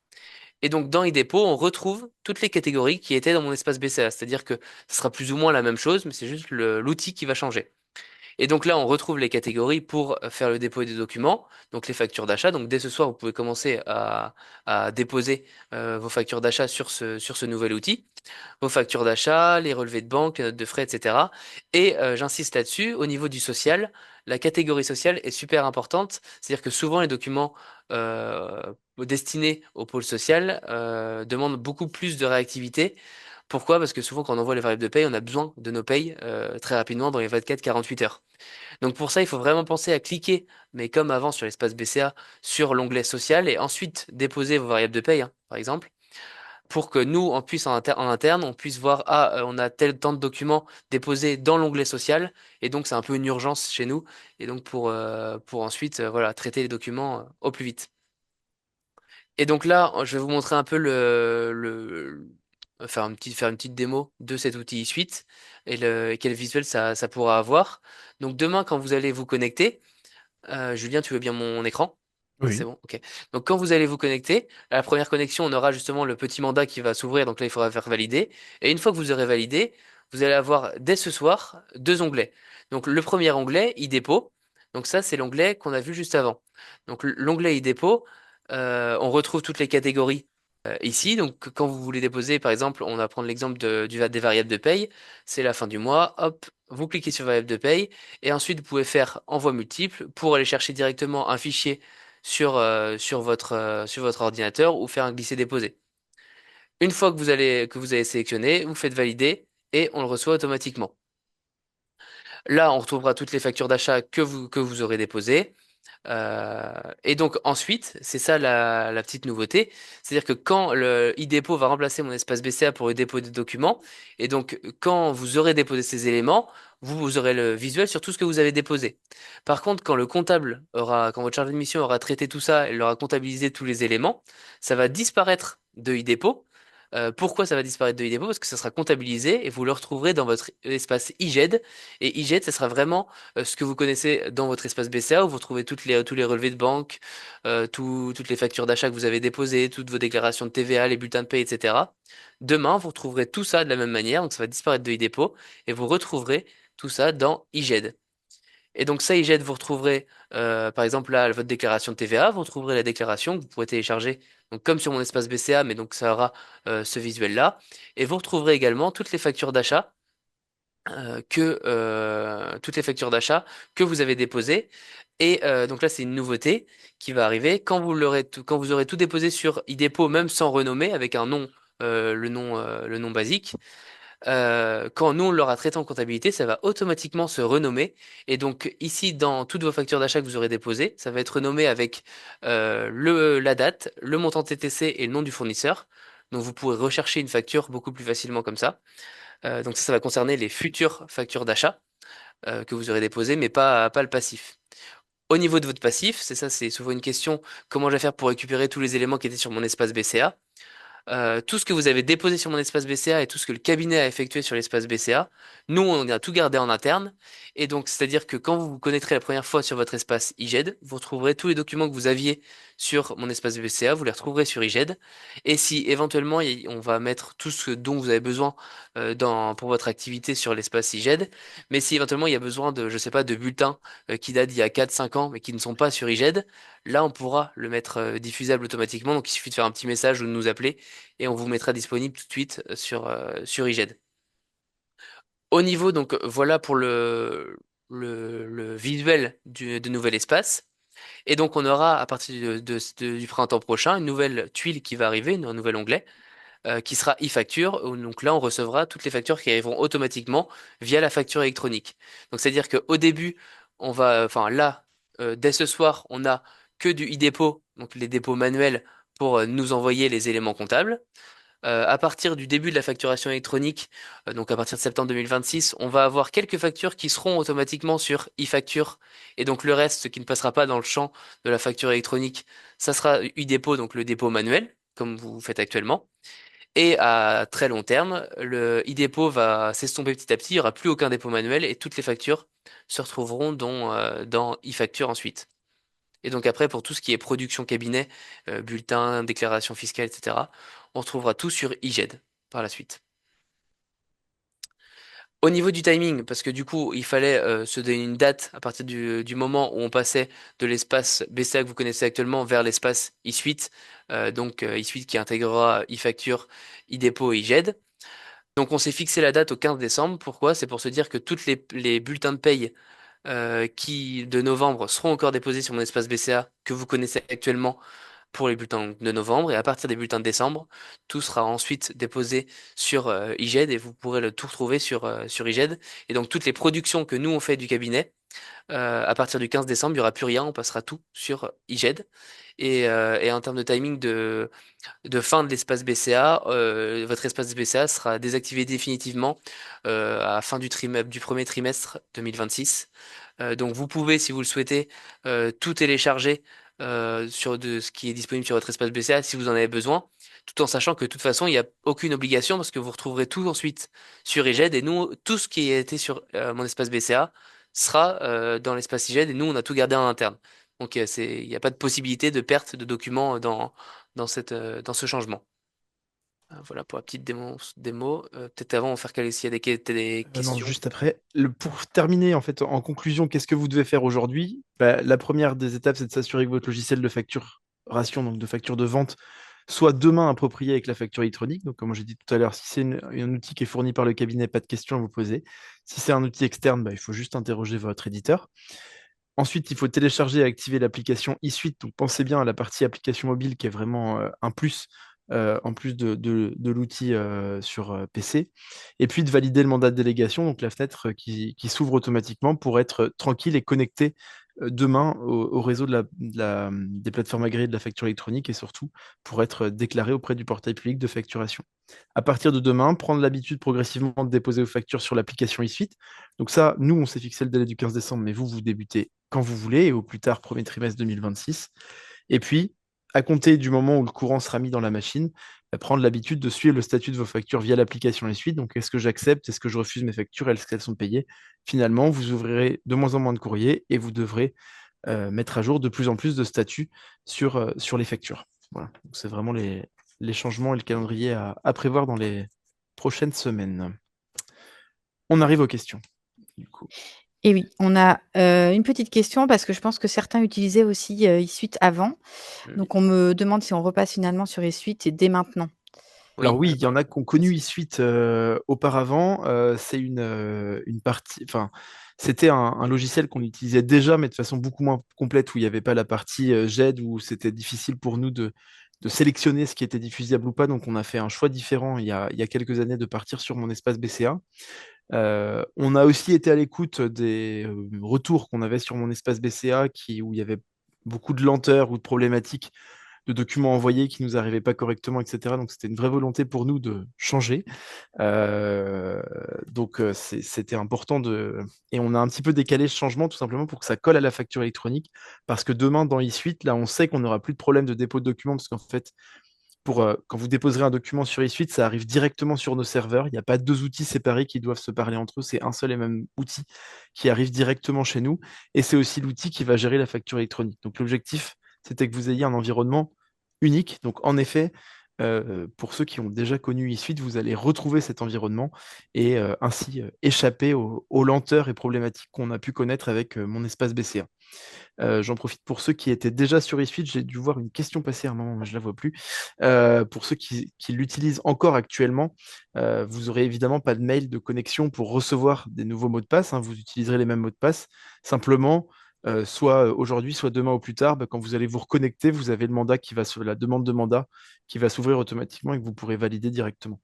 S2: Et donc dans iDepot, on retrouve toutes les catégories qui étaient dans mon espace BCA. C'est-à-dire que ce sera plus ou moins la même chose, mais c'est juste l'outil qui va changer. Et donc là, on retrouve les catégories pour faire le dépôt des documents, donc les factures d'achat. Donc dès ce soir, vous pouvez commencer à déposer vos factures d'achat sur ce nouvel outil. Vos factures d'achat, les relevés de banque, les notes de frais, etc. Et j'insiste là-dessus, au niveau du social, la catégorie sociale est super importante. C'est-à-dire que souvent, les documents destinés au pôle social demandent beaucoup plus de réactivité Pourquoi? Parce que souvent, quand on envoie les variables de paye, on a besoin de nos payes très rapidement dans les 24-48 heures. Donc pour ça, il faut vraiment penser à cliquer, mais comme avant sur l'espace BCA, sur l'onglet social et ensuite déposer vos variables de paye, hein, par exemple, pour que nous, on puisse en interne, on puisse voir, ah, on a tel temps de documents déposés dans l'onglet social, et donc c'est un peu une urgence chez nous, et donc pour ensuite voilà, traiter les documents au plus vite. Et donc là, je vais vous montrer un peu faire une petite démo de cet outil suite et quel visuel ça pourra avoir. Donc demain, quand vous allez vous connecter, Julien, tu veux bien mon écran? C'est
S4: Oui.
S2: bon, ok. Donc quand vous allez vous connecter, à la première connexion, on aura justement le petit mandat qui va s'ouvrir. Donc là, il faudra faire valider. Et une fois que vous aurez validé, vous allez avoir dès ce soir deux onglets. Donc le premier onglet, e-dépôt. Donc ça, c'est l'onglet qu'on a vu juste avant. Donc l'onglet e-dépôt, on retrouve toutes les catégories ici. Donc quand vous voulez déposer, par exemple, on va prendre l'exemple des variables de paye. C'est la fin du mois. Hop, vous cliquez sur variable de paye. Et ensuite, vous pouvez faire envoi multiple pour aller chercher directement un fichier sur votre ordinateur ou faire un glisser-déposer. Une fois que vous avez sélectionné, vous faites valider et on le reçoit automatiquement. Là, on retrouvera toutes les factures d'achat que vous aurez déposées. Et donc ensuite, c'est ça la petite nouveauté, c'est-à-dire que quand le e-dépôt va remplacer mon espace BCA pour le dépôt des documents, et donc quand vous aurez déposé ces éléments, vous aurez le visuel sur tout ce que vous avez déposé. Par contre, quand votre chargé de mission aura traité tout ça, elle aura comptabilisé tous les éléments, ça va disparaître de e-dépôt. Pourquoi ça va disparaître de e-dépôt? Parce que ça sera comptabilisé et vous le retrouverez dans votre espace IGED. Et IGED, ça sera vraiment ce que vous connaissez dans votre espace BCA où vous retrouvez tous les relevés de banque, toutes les factures d'achat que vous avez déposées, toutes vos déclarations de TVA, les bulletins de paie, etc. Demain, vous retrouverez tout ça de la même manière, donc ça va disparaître de e-dépôt et vous retrouverez tout ça dans IGED. Et donc ça, IGED, vous retrouverez, par exemple, là, votre déclaration de TVA, vous retrouverez la déclaration que vous pourrez télécharger, donc comme sur mon espace BCA, mais donc ça aura ce visuel-là. Et vous retrouverez également toutes les factures d'achat que vous avez déposées. Et donc là, c'est une nouveauté qui va arriver. Quand vous aurez tout déposé sur iDépôt, même sans renommer, avec un nom, le nom basique, quand nous on l'aura traité en comptabilité, ça va automatiquement se renommer. Et donc ici, dans toutes vos factures d'achat que vous aurez déposées, ça va être renommé avec la date, le montant TTC et le nom du fournisseur. Donc vous pourrez rechercher une facture beaucoup plus facilement comme ça. Donc ça va concerner les futures factures d'achat que vous aurez déposées, mais pas le passif. Au niveau de votre passif, c'est souvent une question, comment je vais faire pour récupérer tous les éléments qui étaient sur mon espace BCA? Tout ce que vous avez déposé sur mon espace BCA et tout ce que le cabinet a effectué sur l'espace BCA, nous, on a tout gardé en interne. Et donc, c'est-à-dire que quand vous vous connecterez la première fois sur votre espace IGED, vous retrouverez tous les documents que vous aviez sur mon espace BCA, vous les retrouverez sur IGED. Et si éventuellement, on va mettre tout ce dont vous avez besoin pour votre activité sur l'espace IGED, mais si éventuellement il y a besoin de, je sais pas, de bulletins qui datent d'il y a 4 5 ans, mais qui ne sont pas sur IGED, là, on pourra le mettre diffusable automatiquement. Donc, il suffit de faire un petit message ou de nous appeler et on vous mettra disponible tout de suite sur IGED. Au niveau, donc voilà pour le visuel du nouvel espace. Et donc on aura à partir du printemps prochain une nouvelle tuile qui va arriver, un nouvel onglet qui sera e-facture. Donc là on recevra toutes les factures qui arriveront automatiquement via la facture électronique. Donc c'est-à-dire qu'au début, enfin là, dès ce soir, on a que du e-dépôt, donc les dépôts manuels pour nous envoyer les éléments comptables. À partir du début de la facturation électronique, donc à partir de septembre 2026, on va avoir quelques factures qui seront automatiquement sur e-facture. Et donc le reste, ce qui ne passera pas dans le champ de la facture électronique, ça sera e-dépôt, donc le dépôt manuel, comme vous faites actuellement. Et à très long terme, le e-dépôt va s'estomper petit à petit, il n'y aura plus aucun dépôt manuel et toutes les factures se retrouveront dans e-facture ensuite. Et donc après, pour tout ce qui est production cabinet, bulletin, déclaration fiscale, etc., on retrouvera tout sur IGED par la suite. Au niveau du timing, parce que du coup, il fallait se donner une date à partir du moment où on passait de l'espace BCA que vous connaissez actuellement vers l'espace eSuite, donc eSuite qui intégrera eFacture, eDépôt et IGED. Donc on s'est fixé la date au 15 décembre. Pourquoi? C'est pour se dire que toutes les bulletins de paye de novembre seront encore déposés sur mon espace BCA que vous connaissez actuellement pour les bulletins de novembre, et à partir des bulletins de décembre, tout sera ensuite déposé sur IGED, et vous pourrez tout retrouver sur IGED. Et donc toutes les productions que nous on fait du cabinet, à partir du 15 décembre, il n'y aura plus rien, on passera tout sur IGED. Et en termes de timing de fin de l'espace BCA, votre espace BCA sera désactivé définitivement à la fin du premier trimestre 2026. Donc vous pouvez, si vous le souhaitez, tout télécharger sur de ce qui est disponible sur votre espace BCA si vous en avez besoin, tout en sachant que de toute façon, il n'y a aucune obligation parce que vous retrouverez tout ensuite sur IGED, et nous, tout ce qui a été sur mon espace BCA sera dans l'espace IGED, et nous, on a tout gardé en interne. Donc il n'y a pas de possibilité de perte de documents dans ce changement. Voilà pour la petite démo. Peut-être avant, on va faire s'il y a des
S4: Non,
S2: questions.
S4: juste après. Pour terminer, en fait, en conclusion, qu'est-ce que vous devez faire aujourd'hui? Bah, la première des étapes, c'est de s'assurer que votre logiciel de facturation, donc de facture de vente, soit demain approprié avec la facture électronique. Donc, comme j'ai dit tout à l'heure, si c'est un outil qui est fourni par le cabinet, pas de questions à vous poser. Si c'est un outil externe, bah, il faut juste interroger votre éditeur. Ensuite, il faut télécharger et activer l'application eSuite. Donc, pensez bien à la partie application mobile qui est vraiment un plus en plus de l'outil sur PC. Et puis de valider le mandat de délégation, donc la fenêtre qui s'ouvre automatiquement pour être tranquille et connecté demain au réseau des plateformes agréées de la facture électronique, et surtout pour être déclaré auprès du portail public de facturation. À partir de demain, prendre l'habitude progressivement de déposer vos factures sur l'application eSuite. Donc ça, nous, on s'est fixé le délai du 15 décembre, mais vous débutez quand vous voulez, et au plus tard, premier trimestre 2026. Et puis, à compter du moment où le courant sera mis dans la machine, prendre l'habitude de suivre le statut de vos factures via l'application eSuite. Donc, est-ce que j'accepte, est-ce que je refuse mes factures, est-ce qu'elles sont payées? Finalement, vous ouvrirez de moins en moins de courriers, et vous devrez mettre à jour de plus en plus de statuts sur les factures. Voilà. Donc, c'est vraiment les changements et le calendrier à prévoir dans les prochaines semaines. On arrive aux questions, du coup.
S3: Et oui, on a une petite question parce que je pense que certains utilisaient aussi eSuite avant. Donc, on me demande si on repasse finalement sur eSuite et dès maintenant.
S4: Alors oui, il y en a qui ont connu eSuite auparavant. C'est une partie, enfin, c'était un logiciel qu'on utilisait déjà, mais de façon beaucoup moins complète, où il n'y avait pas la partie GED, où c'était difficile pour nous de sélectionner ce qui était diffusable ou pas. Donc on a fait un choix différent il y a quelques années de partir sur mon espace BCA. On a aussi été à l'écoute des retours qu'on avait sur mon espace BCA où il y avait beaucoup de lenteur ou de problématiques de documents envoyés qui nous arrivaient pas correctement, etc. Donc c'était une vraie volonté pour nous de changer. Donc c'était important et on a un petit peu décalé ce changement tout simplement pour que ça colle à la facture électronique, parce que demain dans eSuite, là on sait qu'on n'aura plus de problème de dépôt de documents, parce qu'en fait quand vous déposerez un document sur eSuite, ça arrive directement sur nos serveurs. Il n'y a pas deux outils séparés qui doivent se parler entre eux. C'est un seul et même outil qui arrive directement chez nous. Et c'est aussi l'outil qui va gérer la facture électronique. Donc l'objectif, c'était que vous ayez un environnement unique. Donc en effet, pour ceux qui ont déjà connu eSuite, vous allez retrouver cet environnement et ainsi échapper aux lenteurs et problématiques qu'on a pu connaître avec mon espace BCA. J'en profite pour ceux qui étaient déjà sur eSuite. J'ai dû voir une question passer à un moment, mais je ne la vois plus. Pour ceux qui l'utilisent encore actuellement, vous n'aurez évidemment pas de mail de connexion pour recevoir des nouveaux mots de passe, hein. Vous utiliserez les mêmes mots de passe. Simplement, soit aujourd'hui, soit demain au plus tard, quand vous allez vous reconnecter, vous avez la demande de mandat qui va s'ouvrir automatiquement et que vous pourrez valider directement.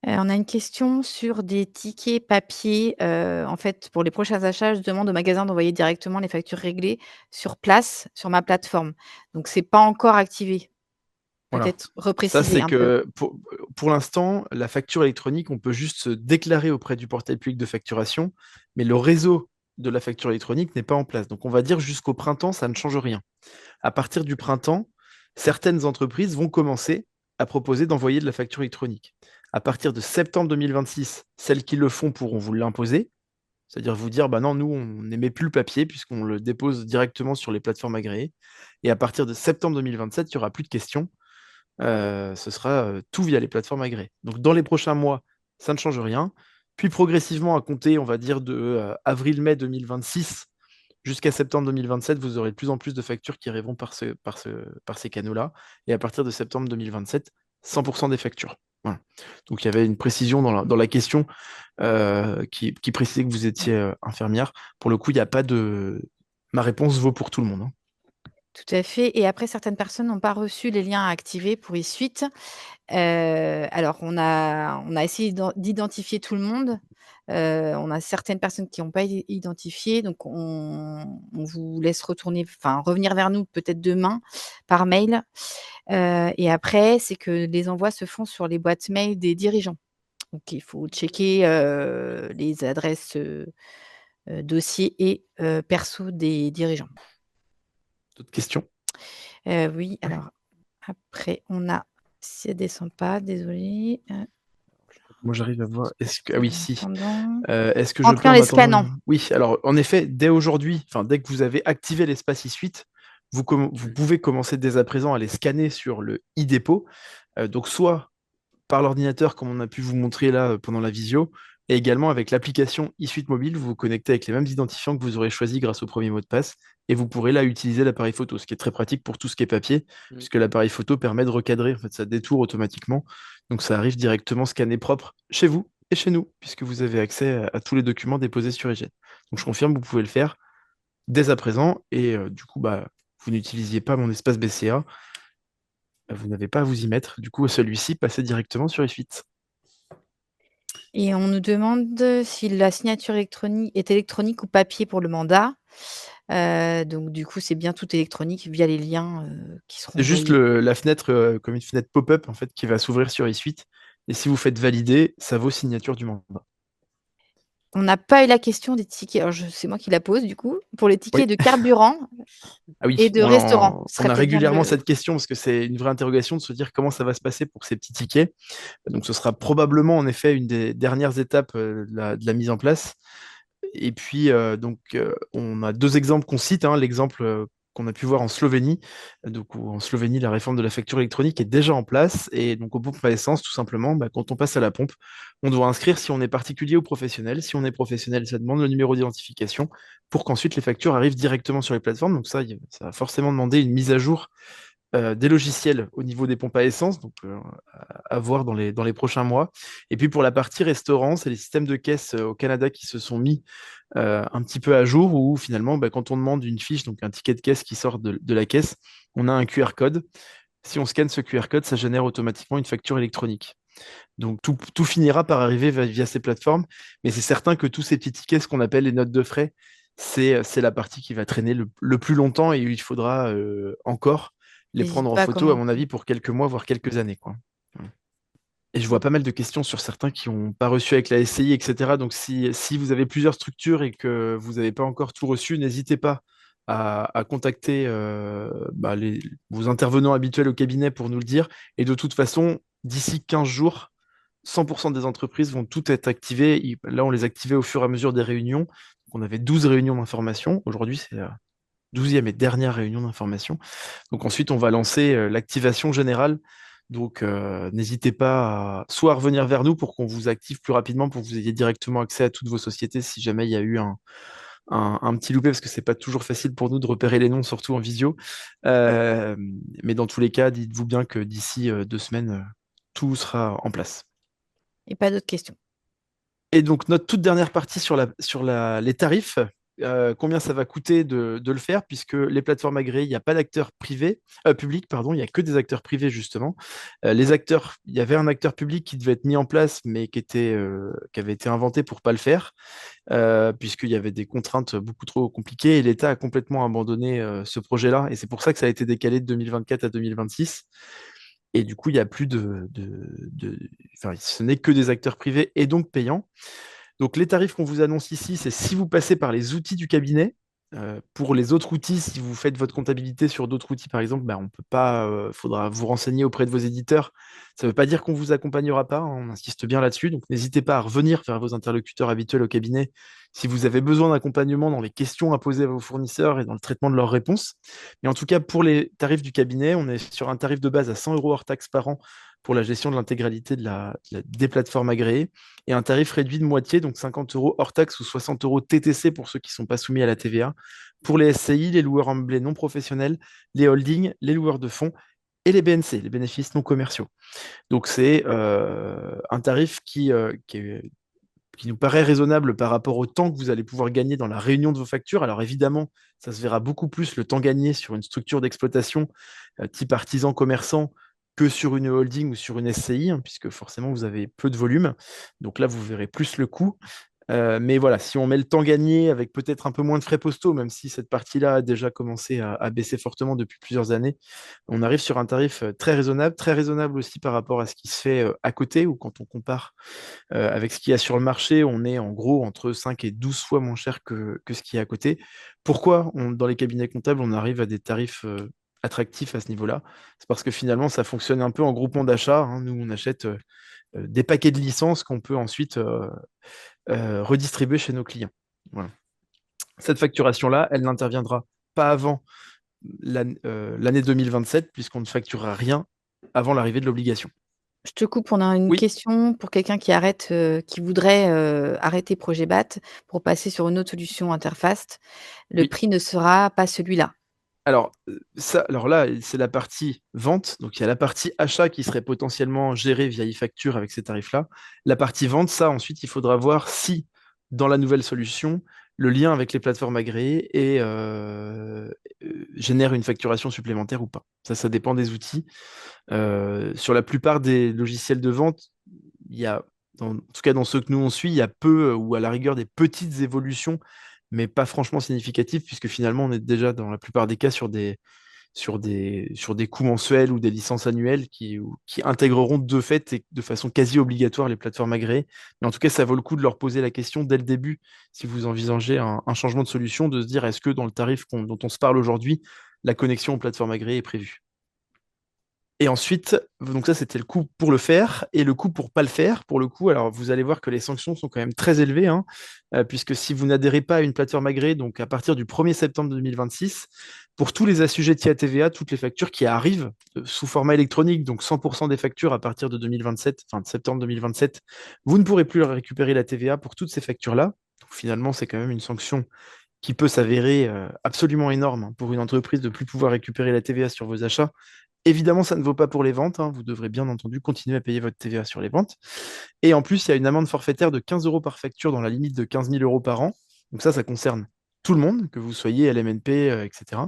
S3: On a une question sur des tickets papier. En fait, pour les prochains achats, je demande au magasin d'envoyer directement les factures réglées sur place, sur ma plateforme. Donc, c'est pas encore activé.
S4: Voilà.
S3: Peut-être
S4: Ça,
S3: repréciser
S4: c'est
S3: un peu.
S4: que pour l'instant, la facture électronique, on peut juste se déclarer auprès du portail public de facturation, mais le réseau de la facture électronique n'est pas en place. Donc, on va dire jusqu'au printemps, ça ne change rien. À partir du printemps, certaines entreprises vont commencer à proposer d'envoyer de la facture électronique. À partir de septembre 2026, celles qui le font pourront vous l'imposer, c'est-à-dire vous dire, bah non, nous, on n'émet plus le papier puisqu'on le dépose directement sur les plateformes agréées. Et à partir de septembre 2027, il n'y aura plus de questions. Ce sera tout via les plateformes agréées. Donc dans les prochains mois, ça ne change rien. Puis progressivement, à compter, on va dire, de avril-mai 2026 jusqu'à septembre 2027, vous aurez de plus en plus de factures qui arriveront par ces canaux-là. Et à partir de septembre 2027, 100% des factures. Voilà. Donc il y avait une précision dans la question qui précisait que vous étiez infirmière. Pour le coup, il n'y a pas de... Ma réponse vaut pour tout le monde, hein.
S3: Tout à fait. Et après, certaines personnes n'ont pas reçu les liens à activer pour eSuite. Alors on a essayé d'identifier tout le monde. On a certaines personnes qui n'ont pas identifié, donc on vous laisse revenir vers nous peut-être demain par mail. Et après, c'est que les envois se font sur les boîtes mail des dirigeants. Donc il faut checker, les adresses, dossiers et perso des dirigeants.
S4: D'autres questions?
S3: Oui, alors après on a si elle descend pas, désolée,
S4: Moi, j'arrive à voir. Ah oui,
S3: en
S4: si.
S3: attendant.
S4: Est-ce que je
S3: Rentrer
S4: peux
S3: en
S4: en
S3: les
S4: attendant
S3: scannant.
S4: Oui, alors en effet, dès aujourd'hui, enfin dès que vous avez activé l'espace e-suite, vous pouvez commencer dès à présent à les scanner sur le e-dépôt. Donc soit par l'ordinateur, comme on a pu vous montrer là pendant la visio, et également avec l'application eSuite mobile, vous vous connectez avec les mêmes identifiants que vous aurez choisis grâce au premier mot de passe, et vous pourrez là utiliser l'appareil photo, ce qui est très pratique pour tout ce qui est papier, puisque l'appareil photo permet de recadrer, en fait, ça détourne automatiquement, donc ça arrive directement scanné propre chez vous et chez nous, puisque vous avez accès à tous les documents déposés sur IGN. Donc je confirme, vous pouvez le faire dès à présent, et du coup, bah, vous n'utilisiez pas mon espace BCA, vous n'avez pas à vous y mettre. Du coup, celui-ci, passez directement sur eSuite.
S3: Et on nous demande si la signature électronique est électronique ou papier pour le mandat. Donc du coup, c'est bien tout électronique via les liens, qui seront
S4: C'est juste
S3: envoyés.
S4: la fenêtre, comme une fenêtre pop-up en fait, qui va s'ouvrir sur eSuite. Et si vous faites valider, ça vaut signature du mandat.
S3: On n'a pas eu la question des tickets. Alors c'est moi qui la pose du coup. Pour les
S4: Oui,
S3: tickets de carburant
S4: ah
S3: et
S4: oui,
S3: de restaurant, ce
S4: on
S3: serait
S4: a
S3: peut-être bien de
S4: régulièrement
S3: le
S4: cette question parce que c'est une vraie interrogation de se dire comment ça va se passer pour ces petits tickets. Donc ce sera probablement en effet une des dernières étapes de la mise en place. Et puis, on a deux exemples qu'on cite, hein. L'exemple qu'on a pu voir en Slovénie. Donc, où en Slovénie, la réforme de la facture électronique est déjà en place. Et donc, aux pompes à essence, tout simplement, bah, quand on passe à la pompe, on doit inscrire si on est particulier ou professionnel. Si on est professionnel, ça demande le numéro d'identification pour qu'ensuite les factures arrivent directement sur les plateformes. Donc, ça va forcément demander une mise à jour des logiciels au niveau des pompes à essence, donc à voir dans les prochains mois. Et puis pour la partie restaurant, c'est les systèmes de caisse au Canada qui se sont mis un petit peu à jour, où finalement, bah, quand on demande une fiche, donc un ticket de caisse qui sort de la caisse, on a un QR code. Si on scanne ce QR code, ça génère automatiquement une facture électronique. Donc tout finira par arriver via ces plateformes, mais c'est certain que tous ces petits tickets, ce qu'on appelle les notes de frais, c'est la partie qui va traîner le plus longtemps et où il faudra encore les
S3: n'hésite
S4: prendre en
S3: pas à
S4: photo, à mon
S3: commenter.
S4: avis, pour quelques mois, voire quelques années, quoi. Et je vois pas mal de questions sur certains qui n'ont pas reçu avec la SCI, etc. Donc si vous avez plusieurs structures et que vous n'avez pas encore tout reçu, n'hésitez pas à contacter bah, vos intervenants habituels au cabinet pour nous le dire. Et de toute façon, d'ici 15 jours, 100% des entreprises vont toutes être activées. Là, on les activait au fur et à mesure des réunions. Donc, on avait 12 réunions d'information. Aujourd'hui, c'est la 12e et dernière réunion d'information. Donc ensuite, on va lancer l'activation générale. Donc n'hésitez pas soit à revenir vers nous pour qu'on vous active plus rapidement, pour que vous ayez directement accès à toutes vos sociétés si jamais il y a eu un petit loupé, parce que c'est pas toujours facile pour nous de repérer les noms, surtout en visio. Euh, mais dans tous les cas, dites-vous bien que d'ici 2 semaines, tout sera en place.
S3: Et pas d'autres questions.
S4: Et donc, notre toute dernière partie sur les tarifs, combien ça va coûter de le faire, puisque les plateformes agréées, il n'y a pas d'acteurs privés, publics, pardon, il n'y a que des acteurs privés, justement. Les acteurs, il y avait un acteur public qui devait être mis en place, mais qui avait été inventé pour ne pas le faire, puisqu'il y avait des contraintes beaucoup trop compliquées, et l'État a complètement abandonné ce projet-là, et c'est pour ça que ça a été décalé de 2024 à 2026. Et du coup, il n'y a plus enfin, ce n'est que des acteurs privés et donc payants. Donc, les tarifs qu'on vous annonce ici, c'est si vous passez par les outils du cabinet. Pour les autres outils, si vous faites votre comptabilité sur d'autres outils, par exemple, ben, on peut pas, faudra vous renseigner auprès de vos éditeurs. Ça ne veut pas dire qu'on vous accompagnera pas, hein, on insiste bien là-dessus. Donc, n'hésitez pas à revenir vers vos interlocuteurs habituels au cabinet si vous avez besoin d'accompagnement dans les questions à poser à vos fournisseurs et dans le traitement de leurs réponses. Mais en tout cas, pour les tarifs du cabinet, on est sur un tarif de base à 100 € hors taxe par an pour la gestion de l'intégralité des plateformes agréées, et un tarif réduit de moitié, donc 50 € hors taxe ou 60 € TTC pour ceux qui ne sont pas soumis à la TVA, pour les SCI, les loueurs en blé non professionnels, les holdings, les loueurs de fonds et les BNC, les bénéfices non commerciaux. Donc c'est un tarif qui qui nous paraît raisonnable par rapport au temps que vous allez pouvoir gagner dans la réunion de vos factures. Alors évidemment, ça se verra beaucoup plus le temps gagné sur une structure d'exploitation type artisan commerçant que sur une holding ou sur une SCI, hein, puisque forcément vous avez peu de volume. Donc là, vous verrez plus le coût. Mais voilà, si on met le temps gagné avec peut-être un peu moins de frais postaux, même si cette partie-là a déjà commencé à baisser fortement depuis plusieurs années, on arrive sur un tarif très raisonnable aussi par rapport à ce qui se fait à côté, ou quand on compare avec ce qu'il y a sur le marché, on est en gros entre 5 et 12 fois moins cher que ce qui est à côté. Pourquoi dans les cabinets comptables, on arrive à des tarifs attractifs à ce niveau-là? C'est parce que finalement, ça fonctionne un peu en groupement d'achat, hein. Nous, on achète des paquets de licences qu'on peut ensuite redistribuer chez nos clients. Voilà. Cette facturation-là, elle n'interviendra pas avant l'année 2027, puisqu'on ne facturera rien avant l'arrivée de l'obligation.
S3: Je te coupe, on a une
S4: Oui.
S3: question pour quelqu'un qui voudrait arrêter Projet BAT pour passer sur une autre solution Interfast. Le
S4: Oui.
S3: prix ne sera pas celui-là.
S4: Alors là, c'est la partie vente. Donc, il y a la partie achat qui serait potentiellement gérée via e-facture avec ces tarifs-là. La partie vente, ça, ensuite, il faudra voir si, dans la nouvelle solution, le lien avec les plateformes agréées génère une facturation supplémentaire ou pas. Ça dépend des outils. Sur la plupart des logiciels de vente, il y a, en tout cas dans ceux que nous on suit, il y a peu ou à la rigueur des petites évolutions, mais pas franchement significatives, puisque finalement on est déjà dans la plupart des cas sur des coûts mensuels ou des licences annuelles qui intégreront de fait et de façon quasi obligatoire les plateformes agréées. Mais en tout cas, ça vaut le coup de leur poser la question dès le début, si vous envisagez un changement de solution, de se dire est-ce que dans le tarif dont on se parle aujourd'hui, la connexion aux plateformes agréées est prévue. Et ensuite, donc ça c'était le coût pour le faire, et le coût pour pas le faire, pour le coup, alors vous allez voir que les sanctions sont quand même très élevées, hein, puisque si vous n'adhérez pas à une plateforme agréée, donc à partir du 1er septembre 2026, pour tous les assujettis à TVA, toutes les factures qui arrivent sous format électronique, donc 100% des factures à partir de 2027, enfin de septembre 2027, vous ne pourrez plus récupérer la TVA pour toutes ces factures-là. Donc finalement, c'est quand même une sanction qui peut s'avérer absolument énorme, hein, pour une entreprise de ne plus pouvoir récupérer la TVA sur vos achats. Évidemment, ça ne vaut pas pour les ventes, hein. Vous devrez bien entendu continuer à payer votre TVA sur les ventes. Et en plus, il y a une amende forfaitaire de 15 euros par facture dans la limite de 15 000 euros par an. Donc ça concerne tout le monde, que vous soyez LMNP, etc.,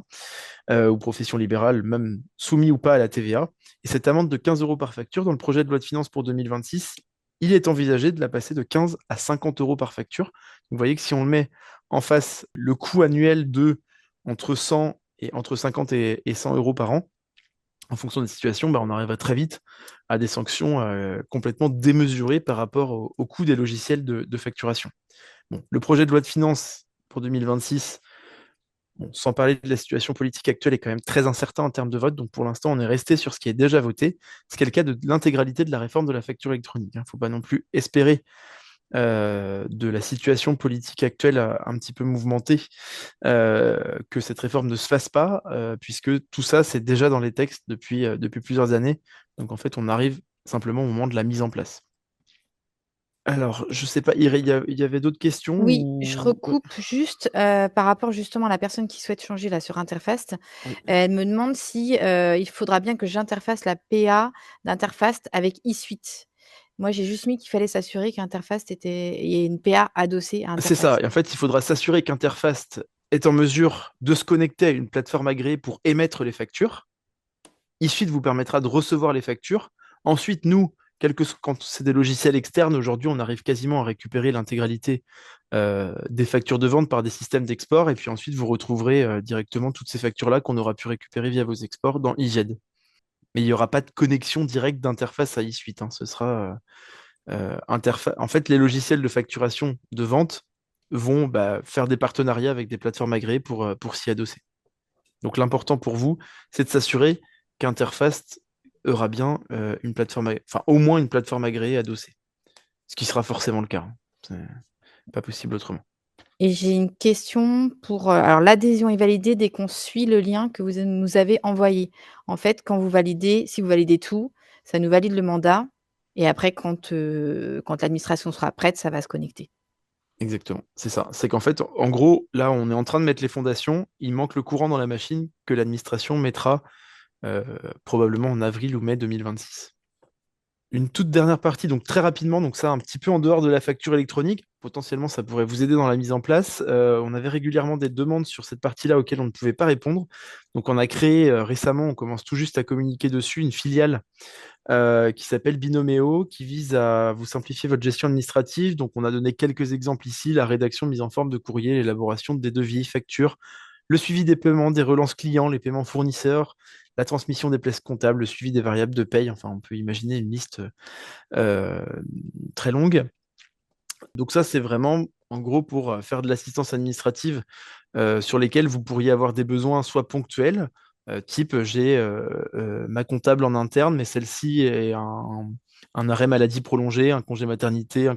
S4: ou profession libérale, même soumis ou pas à la TVA. Et cette amende de 15 euros par facture, dans le projet de loi de finances pour 2026, il est envisagé de la passer de 15 à 50 euros par facture. Donc, vous voyez que si on met en face le coût annuel de entre 50 et 100 euros par an, en fonction des situations, on arriverait très vite à des sanctions complètement démesurées par rapport au coût des logiciels de facturation. Bon, le projet de loi de finances pour 2026, sans parler de la situation politique actuelle, est quand même très incertain en termes de vote. Donc pour l'instant, on est resté sur ce qui est déjà voté, ce qui est le cas de l'intégralité de la réforme de la facture électronique. Il ne faut pas non plus espérer de la situation politique actuelle un petit peu mouvementée, que cette réforme ne se fasse pas, puisque tout ça, c'est déjà dans les textes depuis plusieurs années. Donc en fait, on arrive simplement au moment de la mise en place. Alors, je sais pas, il y avait d'autres questions
S3: Oui, je
S4: ou... Ouais,
S3: recoupe juste par rapport justement à la personne qui souhaite changer là sur Interfast.
S4: oui.
S3: Elle me demande si il faudra bien que j'interface la PA d'Interfast avec eSuite. Moi, j'ai juste mis qu'il fallait s'assurer qu'Interfast il y ait une PA adossée à
S4: C'est ça.
S3: Interfast.
S4: Et en fait, il faudra s'assurer qu'Interfast est en mesure de se connecter à une plateforme agréée pour émettre les factures. eSuite vous permettra de recevoir les factures. Ensuite, nous, quand c'est des logiciels externes, aujourd'hui, on arrive quasiment à récupérer l'intégralité des factures de vente par des systèmes d'export. Et puis ensuite, vous retrouverez directement toutes ces factures-là qu'on aura pu récupérer via vos exports dans eGED. Mais il n'y aura pas de connexion directe d'interface à eSuite, hein. Ce sera interface. En fait, les logiciels de facturation de vente vont faire des partenariats avec des plateformes agréées pour s'y adosser. Donc l'important pour vous, c'est de s'assurer qu'Interfast aura bien une plateforme, enfin au moins une plateforme agréée adossée. Ce qui sera forcément le cas, hein. C'est pas possible autrement.
S3: Et j'ai une question pour alors l'adhésion est validée dès qu'on suit le lien que vous nous avez envoyé. En fait, si vous validez tout, ça nous valide le mandat et après quand l'administration sera prête, ça va se connecter.
S4: Exactement, c'est ça. C'est qu'en fait, en gros, là, on est en train de mettre les fondations. Il manque le courant dans la machine que l'administration mettra probablement en avril ou mai 2026. Une toute dernière partie, donc très rapidement, donc ça un petit peu en dehors de la facture électronique, potentiellement ça pourrait vous aider dans la mise en place. On avait régulièrement des demandes sur cette partie-là auxquelles on ne pouvait pas répondre. Donc on a créé récemment, on commence tout juste à communiquer dessus, une filiale qui s'appelle Binoméo, qui vise à vous simplifier votre gestion administrative. Donc on a donné quelques exemples ici, la rédaction, mise en forme de courrier, l'élaboration des devis, factures, le suivi des paiements, des relances clients, les paiements fournisseurs, la transmission des pièces comptables, le suivi des variables de paye. Enfin, on peut imaginer une liste euh, très longue. Donc ça, c'est vraiment, en gros, pour faire de l'assistance administrative sur lesquels vous pourriez avoir des besoins soit ponctuels, type j'ai ma comptable en interne, mais celle-ci est un arrêt maladie prolongé, un congé maternité,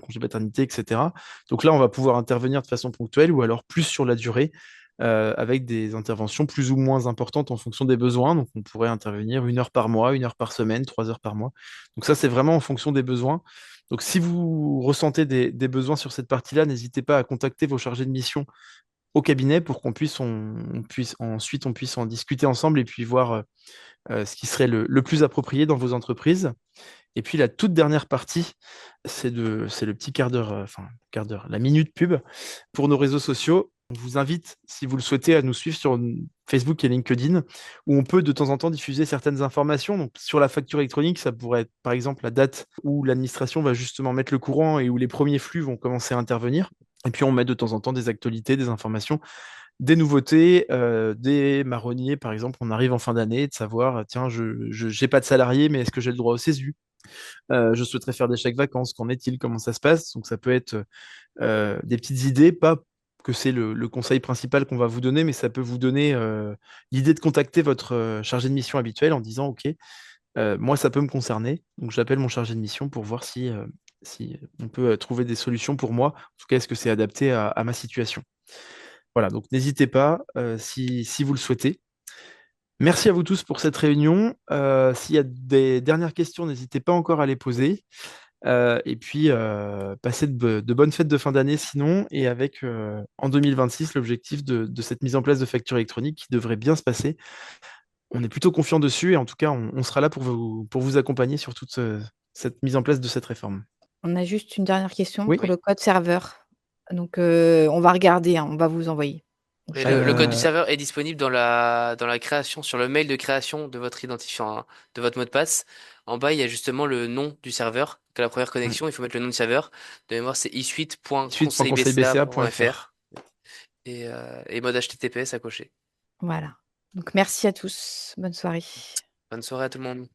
S4: etc. Donc là, on va pouvoir intervenir de façon ponctuelle ou alors plus sur la durée, avec des interventions plus ou moins importantes en fonction des besoins. Donc on pourrait intervenir 1 heure par mois, 1 heure par semaine, 3 heures par mois. Donc ça, c'est vraiment en fonction des besoins. Donc si vous ressentez des besoins sur cette partie-là, n'hésitez pas à contacter vos chargés de mission au cabinet pour qu'on puisse en discuter ensemble et puis voir ce qui serait le plus approprié dans vos entreprises. Et puis la toute dernière partie, c'est le petit quart d'heure, quart d'heure, la minute pub pour nos réseaux sociaux. On vous invite, si vous le souhaitez, à nous suivre sur Facebook et LinkedIn, où on peut de temps en temps diffuser certaines informations. Donc, sur la facture électronique, ça pourrait être par exemple la date où l'administration va justement mettre le courant et où les premiers flux vont commencer à intervenir. Et puis, on met de temps en temps des actualités, des informations, des nouveautés, des marronniers, par exemple. On arrive en fin d'année, de savoir, tiens, je n'ai pas de salarié, mais est-ce que j'ai le droit au CESU? Je souhaiterais faire des chèques vacances, qu'en est-il? Comment ça se passe? Donc, ça peut être des petites idées, pas que c'est le conseil principal qu'on va vous donner, mais ça peut vous donner l'idée de contacter votre chargé de mission habituel en disant, OK, moi, ça peut me concerner. Donc, j'appelle mon chargé de mission pour voir si on peut trouver des solutions pour moi. En tout cas, est-ce que c'est adapté à ma situation? Voilà, donc n'hésitez pas si vous le souhaitez. Merci à vous tous pour cette réunion. S'il y a des dernières questions, n'hésitez pas encore à les poser. Et puis, passer de bonnes fêtes de fin d'année sinon, et avec en 2026 l'objectif de cette mise en place de facture électronique qui devrait bien se passer. On est plutôt confiant dessus et en tout cas, on sera là pour vous accompagner sur toute cette mise en place de cette réforme.
S3: On a juste une dernière question
S4: Oui.
S3: pour le code serveur. Donc, on va regarder, hein, on va vous envoyer.
S2: Et
S3: Je
S2: le code du serveur est disponible dans la création, sur le mail de création de votre identifiant, hein, de votre mot de passe. En bas, il y a justement le nom du serveur. À la première connexion, il faut mettre le nom du serveur. De mémoire, c'est
S4: suite.conseilbca.fr.
S2: isuite.conseilbca.fr et mode HTTPS à cocher.
S3: Voilà. Donc merci à tous. Bonne soirée.
S2: Bonne soirée à tout le monde.